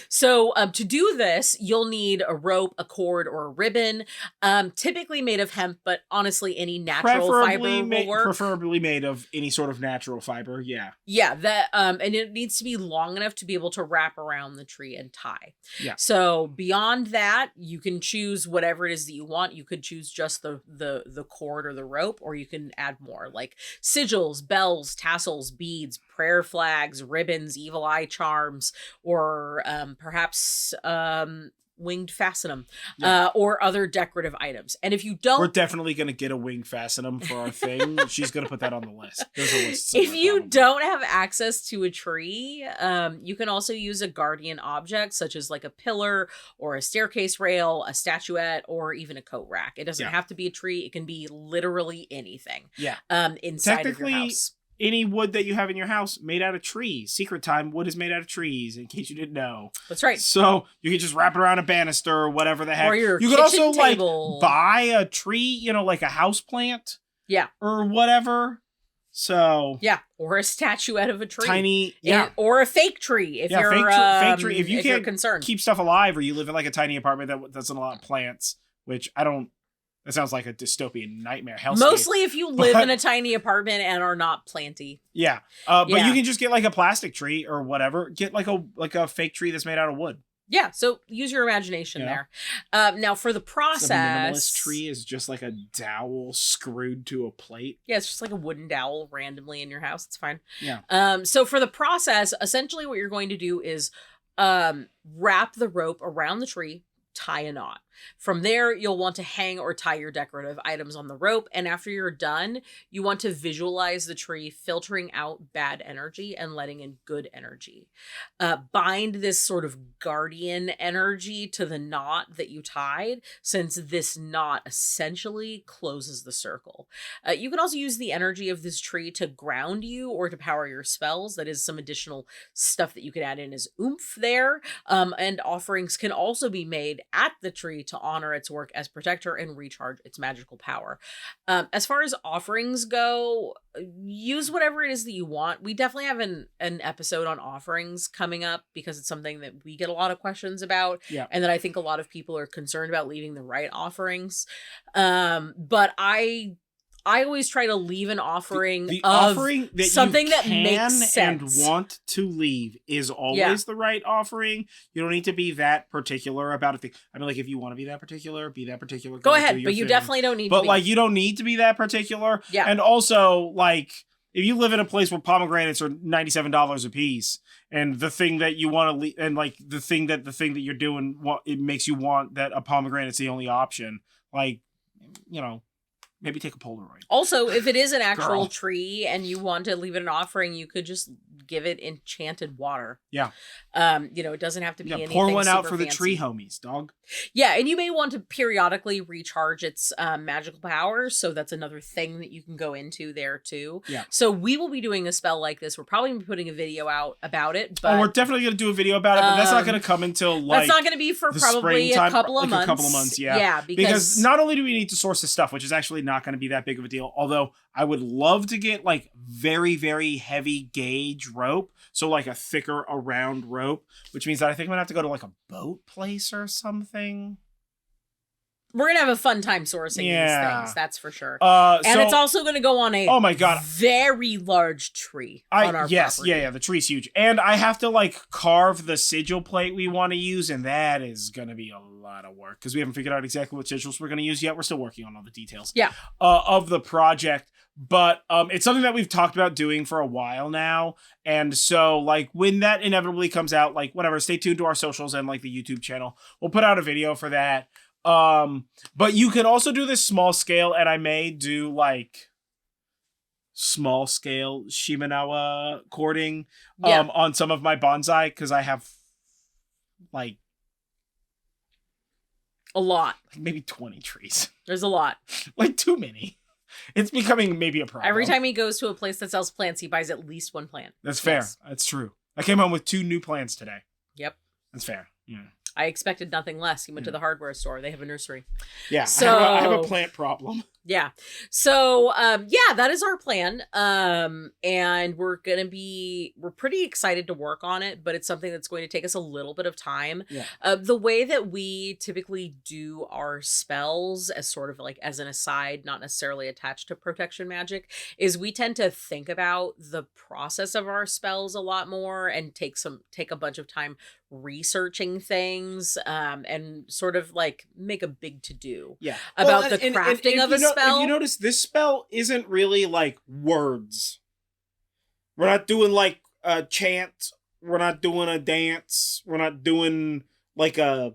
So to do this, you'll need a rope, a cord, or a ribbon, typically made of hemp, but honestly, any natural fiber will work. Preferably made of any sort of natural fiber, yeah. Yeah, that and it needs to be long enough to be able to wrap around the tree and tie. Yeah. So beyond that, you can choose whatever it is that you want. You could choose just the cord or the rope, or you can add more, like sigils, bells, tassels, beads, prayer flags, ribbons, evil eye charms, or perhaps winged fascinum, or other decorative items. And if you don't... We're definitely going to get a winged fascinum for our thing. She's going to put that on the list. There's a list if you probably. don't have access to a tree, you can also use a guardian object, such as like a pillar or a staircase rail, a statuette, or even a coat rack. It doesn't have to be a tree. It can be literally anything. Yeah. Inside of your house. Any wood that you have in your house made out of trees. Secret time, wood is made out of trees, in case you didn't know. That's right. So you can just wrap it around a banister or whatever the heck. Or your you kitchen could also table. Like buy a tree, like a house plant. Yeah. Or whatever. So yeah, or a statuette of a tree. Tiny, or a fake tree if you're fake tree. If you can't concerned. Keep stuff alive, or you live in like a tiny apartment that doesn't allow plants, which I don't. That sounds like a dystopian nightmare hellscape. Mostly if you live in a tiny apartment and are not planty. Yeah. But you can just get like a plastic tree or whatever. Get like a fake tree that's made out of wood. Yeah, so use your imagination there. Now for the process... So the minimalist tree is just like a dowel screwed to a plate. Yeah, it's just like a wooden dowel randomly in your house. It's fine. Yeah. So for the process, essentially what you're going to do is wrap the rope around the tree, tie a knot. From there, you'll want to hang or tie your decorative items on the rope. And after you're done, you want to visualize the tree filtering out bad energy and letting in good energy. Bind this sort of guardian energy to the knot that you tied, since this knot essentially closes the circle. You can also use the energy of this tree to ground you or to power your spells. That is some additional stuff that you can add in as oomph there. And offerings can also be made at the tree to honor its work as protector and recharge its magical power. As far as offerings go, use whatever it is that you want. We definitely have an episode on offerings coming up because it's something that we get a lot of questions about, and that I think a lot of people are concerned about leaving the right offerings. But I always try to leave an offering the of offering that something you that can makes sense and want to leave is always the right offering. You don't need to be that particular about it. I mean, like, if you want to be that particular, be that particular. Go ahead, but you definitely don't need to be. But, like, you don't need to be that particular. Yeah. And also, like, if you live in a place where pomegranates are $97 a piece, and the thing that you want to leave, and, like, the thing that you're doing, it makes you want that a pomegranate's the only option, like, you know, maybe take a Polaroid. Also, if it is an actual tree and you want to leave it an offering, you could just give it enchanted water. Yeah. It doesn't have to be anything pour one out for fancy. the tree homies, dog. Yeah, and you may want to periodically recharge its magical powers, so that's another thing that you can go into there too. Yeah. So we will be doing a spell like this. We're probably going to be putting a video out about it. But, we're definitely going to do a video about it, but that's not going to come until, like, that's not going to be for probably a couple of months. Yeah, because not only do we need to source the stuff, which is actually not going to be that big of a deal, although I would love to get, like, very, very heavy gauge rope, so, like, a thicker around rope, which means that I think I'm going to have to go to, like, a boat place or something. We're going to have a fun time sourcing these things, that's for sure. And it's also going to go on a very large tree on our property. Yeah, the tree's huge. And I have to, like, carve the sigil plate we want to use, and that is going to be a lot of work, because we haven't figured out exactly what sigils we're going to use yet. We're still working on all the details of the project. But it's something that we've talked about doing for a while now. And so, like, when that inevitably comes out, like, whatever, stay tuned to our socials and, like, the YouTube channel. We'll put out a video for that. But you can also do this small scale, and I may do, like, small scale Shimenawa cording on some of my bonsai, because I have, like, a lot. Maybe 20 trees. There's a lot. Like, too many. It's becoming maybe a problem. Every time he goes to a place that sells plants, he buys at least one plant. That's fair. Yes. That's true. I came home with 2 new plants today. Yep. That's fair. Yeah. I expected nothing less. He went to the hardware store. They have a nursery. Yeah. So I have a plant problem. Yeah. So, that is our plan. And we're pretty excited to work on it, but it's something that's going to take us a little bit of time. Yeah. The way that we typically do our spells, as sort of like as an aside, not necessarily attached to protection magic, is we tend to think about the process of our spells a lot more and take a bunch of time researching things, and sort of like make a big to-do about the crafting of a spell. If you notice, this spell isn't really like words. We're not doing like a chant. We're not doing a dance. We're not doing like a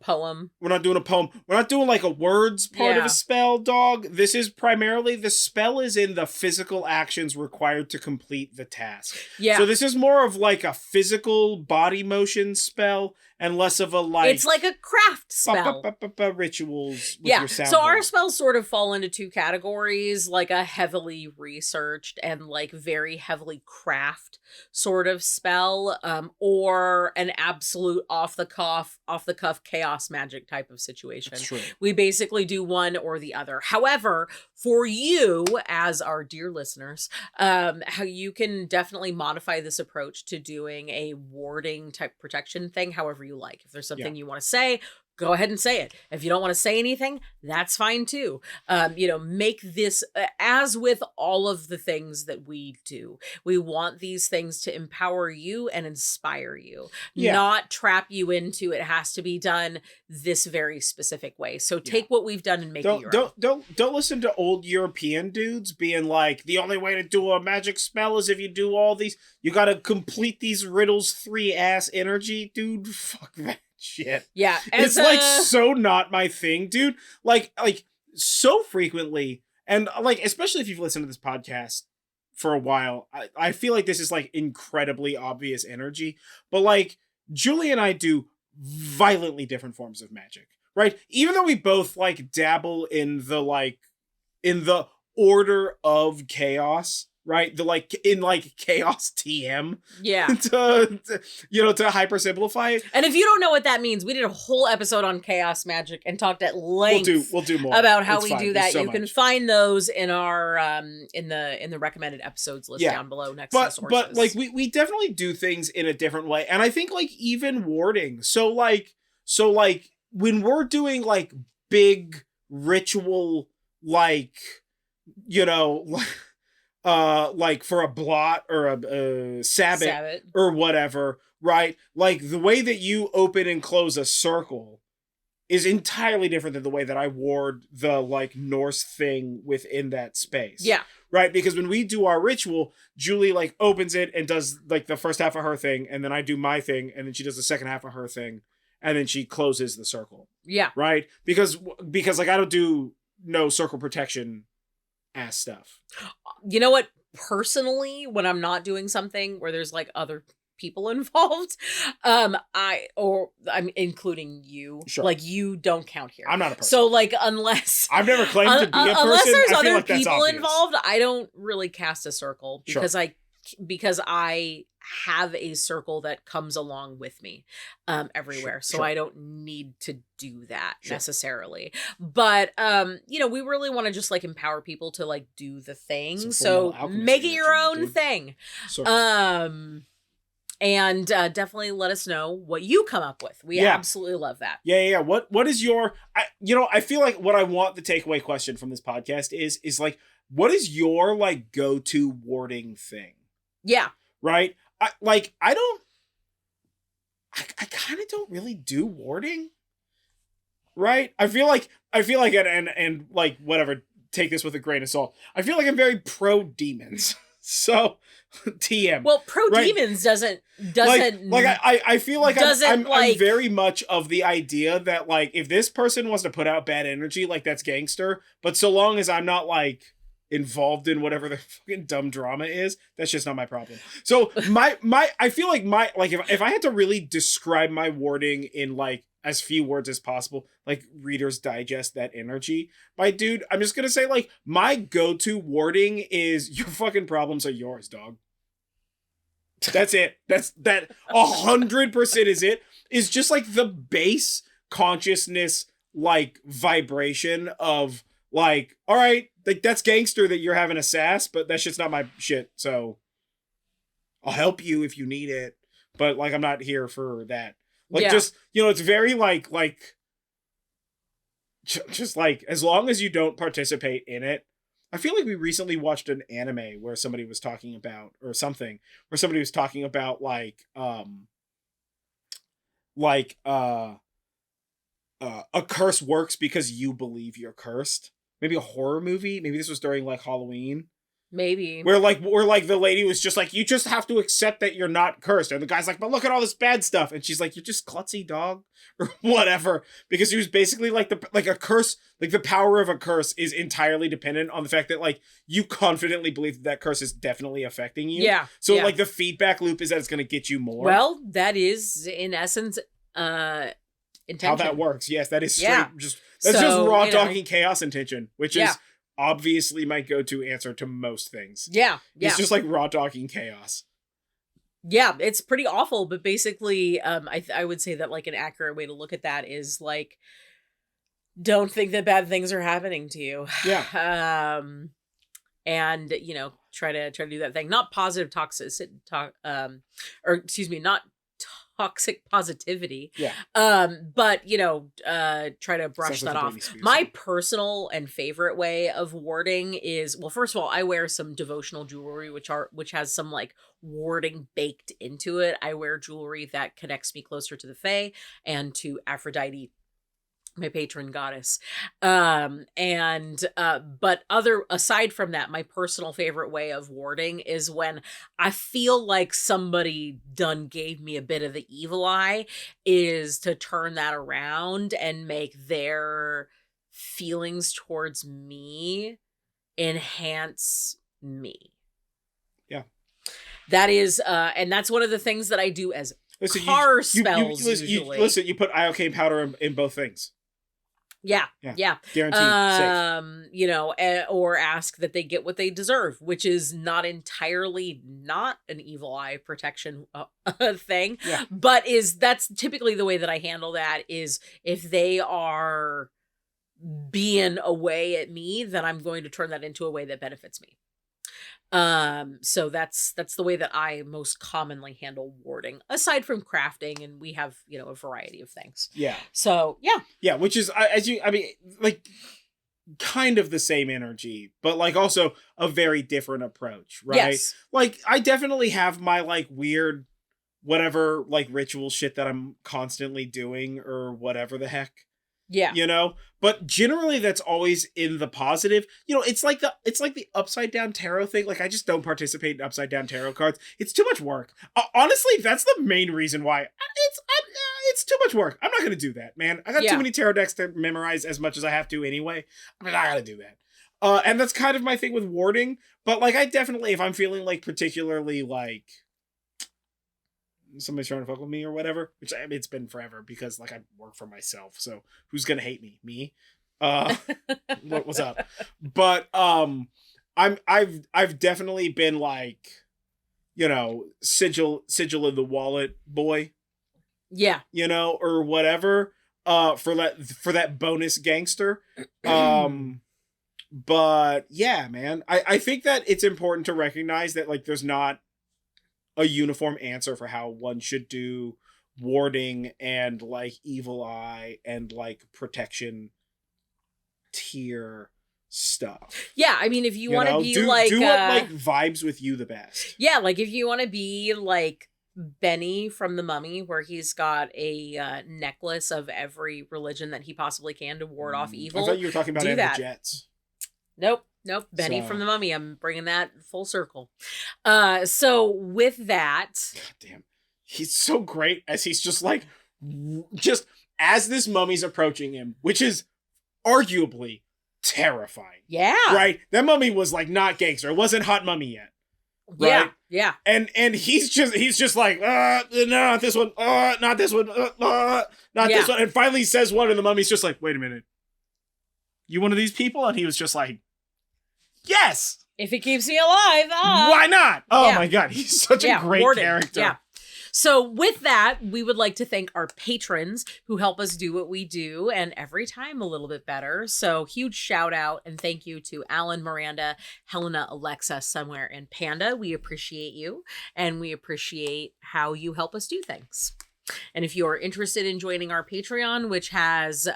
poem. We're not doing a poem. We're not doing like a words part of a spell, dog. This is primarily, the spell is in the physical actions required to complete the task. Yeah. So this is more of like a physical body motion spell and less of a like... It's like a craft spell. Rituals with your sound. So our spells sort of fall into 2 categories, like a heavily researched and like very heavily craft sort of spell, or an absolute off the cuff chaos magic type of situation. That's true. We basically do one or the other. However, for you as our dear listeners, how you can definitely modify this approach to doing a warding type protection thing however you like. If there's something you want to say, go ahead and say it. If you don't want to say anything, that's fine too. Make this, as with all of the things that we do, we want these things to empower you and inspire you, not trap you into it has to be done this very specific way. So take what we've done and make it your own. Don't listen to old European dudes being like, the only way to do a magic spell is if you do all these, you got to complete these riddles 3 ass energy, dude. Fuck that. shit. Yeah. It's like so not my thing, dude. Like so frequently, and like especially if you've listened to this podcast for a while, I feel like this is like incredibly obvious energy, but like Julie and I do violently different forms of magic, right? Even though we both like dabble in the order of chaos, right? The like in like chaos TM. Yeah. to hyper simplify it. And if you don't know what that means, we did a whole episode on chaos magic and talked at length We'll do more about how it's we fine. do There's that. so You can much. find those in our in the recommended episodes list down below next to the sources. But like we definitely do things in a different way. And I think like even warding. So like when we're doing like big ritual like like for a blot or a sabbat or whatever, right? Like the way that you open and close a circle is entirely different than the way that I ward the like Norse thing within that space. Yeah. Right? Because when we do our ritual, Julie like opens it and does like the first half of her thing, and then I do my thing, and then she does the second half of her thing, and then she closes the circle. Yeah. Right? Because like I don't do no circle protection ass stuff. You know what? Personally, when I'm not doing something where there's like other people involved, I'm including you. Sure. Like you don't count here. I'm not a person. So like unless I've never claimed to be a person. Unless there's I feel other like that's people obvious. involved, I don't really cast a circle because I have a circle that comes along with me everywhere. So I don't need to do that necessarily. But we really want to just like empower people to like do the thing. So make it your own thing. And definitely let us know what you come up with. We absolutely love that. Yeah. What is your I feel like what I want the takeaway question from this podcast is like, what is your like go-to warding thing? Yeah. Right? I kind of don't really do warding. Right? I feel like and like whatever, take this with a grain of salt. I feel like I'm very pro demons. So TM. Well, pro demons doesn't I feel like I'm like very much of the idea that like if this person wants to put out bad energy, like that's gangster, but so long as I'm not like involved in whatever the fucking dumb drama is, that's just not my problem. So I feel like if I had to really describe my warding in like as few words as possible, like Reader's Digest that energy, my dude, I'm just gonna say like my go-to warding is your fucking problems are yours, dog. That's it. That 100% is it. Is just like the base consciousness like vibration of like, all right, like that's gangster that you're having a sass, but that shit's not my shit. So I'll help you if you need it, but like I'm not here for that. Like just it's very like just like as long as you don't participate in it. I feel like we recently watched an anime where somebody was talking about a curse works because you believe you're cursed. Maybe a horror movie. Maybe this was during like Halloween. Maybe. Where the lady was just like, you just have to accept that you're not cursed. And the guy's like, but look at all this bad stuff. And she's like, you're just klutzy, dog. Or whatever. Because he was basically like a curse, like the power of a curse is entirely dependent on the fact that like you confidently believe that curse is definitely affecting you. Yeah. So like the feedback loop is that it's going to get you more. Well, that is in essence, intention. How that works. Yes, that is straight, just raw dogging chaos intention, which is obviously my go-to answer to most things. Yeah. It's just like raw dogging chaos. Yeah, it's pretty awful, but basically, I would say that like an accurate way to look at that is like, don't think that bad things are happening to you. Yeah. And try to do that thing. Not positive not toxic positivity. Yeah. But try to brush that off. My personal and favorite way of warding is, well, first of all, I wear some devotional jewelry, which has some like warding baked into it. I wear jewelry that connects me closer to the Fae and to Aphrodite. my patron goddess. But aside from that, my personal favorite way of warding is when I feel like somebody done gave me a bit of the evil eye, is to turn that around and make their feelings towards me enhance me. Yeah. That is, and that's one of the things that I do as car spells usually. Listen, you put iocane powder in both things. Yeah. Guaranteed safe. You know, or ask that they get what they deserve, which is not entirely not an evil eye protection thing, but that's typically the way that I handle that. Is if they are being away at me, then I'm going to turn that into a way that benefits me. So that's the way that I most commonly handle warding, aside from crafting, and we have, you know, a variety of things. Yeah. So yeah, which is like kind of the same energy, but like also a very different approach, right? Yes. Like I definitely have my like weird whatever like ritual shit that I'm constantly doing or whatever the heck. Yeah. You know, but generally that's always in the positive. You know, it's like the upside down tarot thing. Like I just don't participate in upside down tarot cards. It's too much work. Honestly, that's the main reason why it's too much work. I'm not going to do that, man. I got too many tarot decks to memorize as much as I have to anyway. I mean, I got to do that. And that's kind of my thing with warding, but like I definitely, if I'm feeling like particularly like somebody's trying to fuck with me or whatever, which I mean, it's been forever because like I work for myself, so who's gonna hate me? Me? What's up? But I've definitely been like, you know, sigil in the wallet boy. Yeah. You know, or whatever. For that bonus gangster. But yeah, man. I think that it's important to recognize that like there's not a uniform answer for how one should do warding and like evil eye and like protection tier stuff. Yeah, I mean, if you want to be do what like vibes with you the best. Yeah, like if you want to be like Benny from The Mummy, where he's got a necklace of every religion that he possibly can to ward off evil. I thought you were talking about the Jets. Nope. Benny from The Mummy. I'm bringing that full circle. So with that, God damn, he's so great as he's just like, just as this mummy's approaching him, which is arguably terrifying. Yeah. Right? That mummy was like not gangster. It wasn't hot mummy yet. Right? Yeah. And he's just like, no, not this one. Not this one. Not this one. And finally he says one, and the mummy's just like, wait a minute. You one of these people? And he was just like, yes! If it keeps me alive, why not? Oh my god, he's such a great character. Yeah. So with that, we would like to thank our patrons who help us do what we do, and every time a little bit better. So huge shout out and thank you to Alan, Miranda, Helena, Alexa, Somewhere, and Panda. We appreciate you, and we appreciate how you help us do things. And if you're interested in joining our Patreon, which has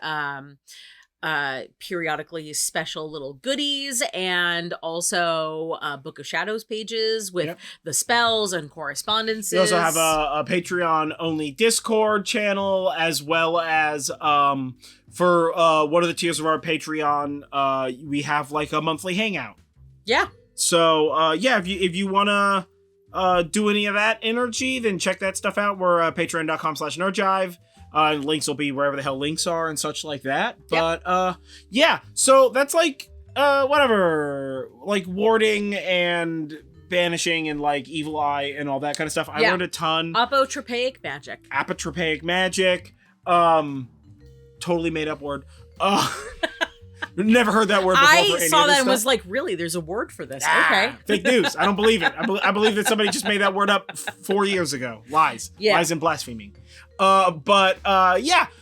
periodically special little goodies and also Book of Shadows pages with the spells and correspondences. We also have a Patreon only Discord channel, as well as for one of the tiers of our Patreon, we have like a monthly hangout. Yeah. So if you wanna do any of that energy, then check that stuff out. We're patreon.com/nerdjive. Links will be wherever the hell links are and such like that. But so that's like whatever, like warding and banishing and like evil eye and all that kind of stuff. I learned a ton. Apotropaic magic. Totally made up word. Never heard that word before. I saw that and was like, really? There's a word for this? Okay. Fake news. I don't believe it. I believe that somebody just made that word up 4 years ago. Lies. Yeah. Lies and blaspheming.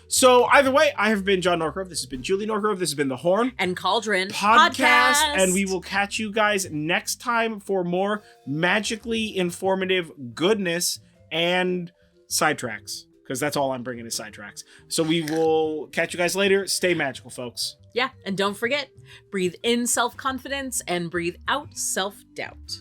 So either way, I have been John Norgrove. This has been Julie Norgrove. This has been the Horn and Cauldron podcast. And we will catch you guys next time for more magically informative goodness and sidetracks. Because that's all I'm bringing is sidetracks. So we will catch you guys later. Stay magical, folks. Yeah, and don't forget, breathe in self-confidence and breathe out self-doubt.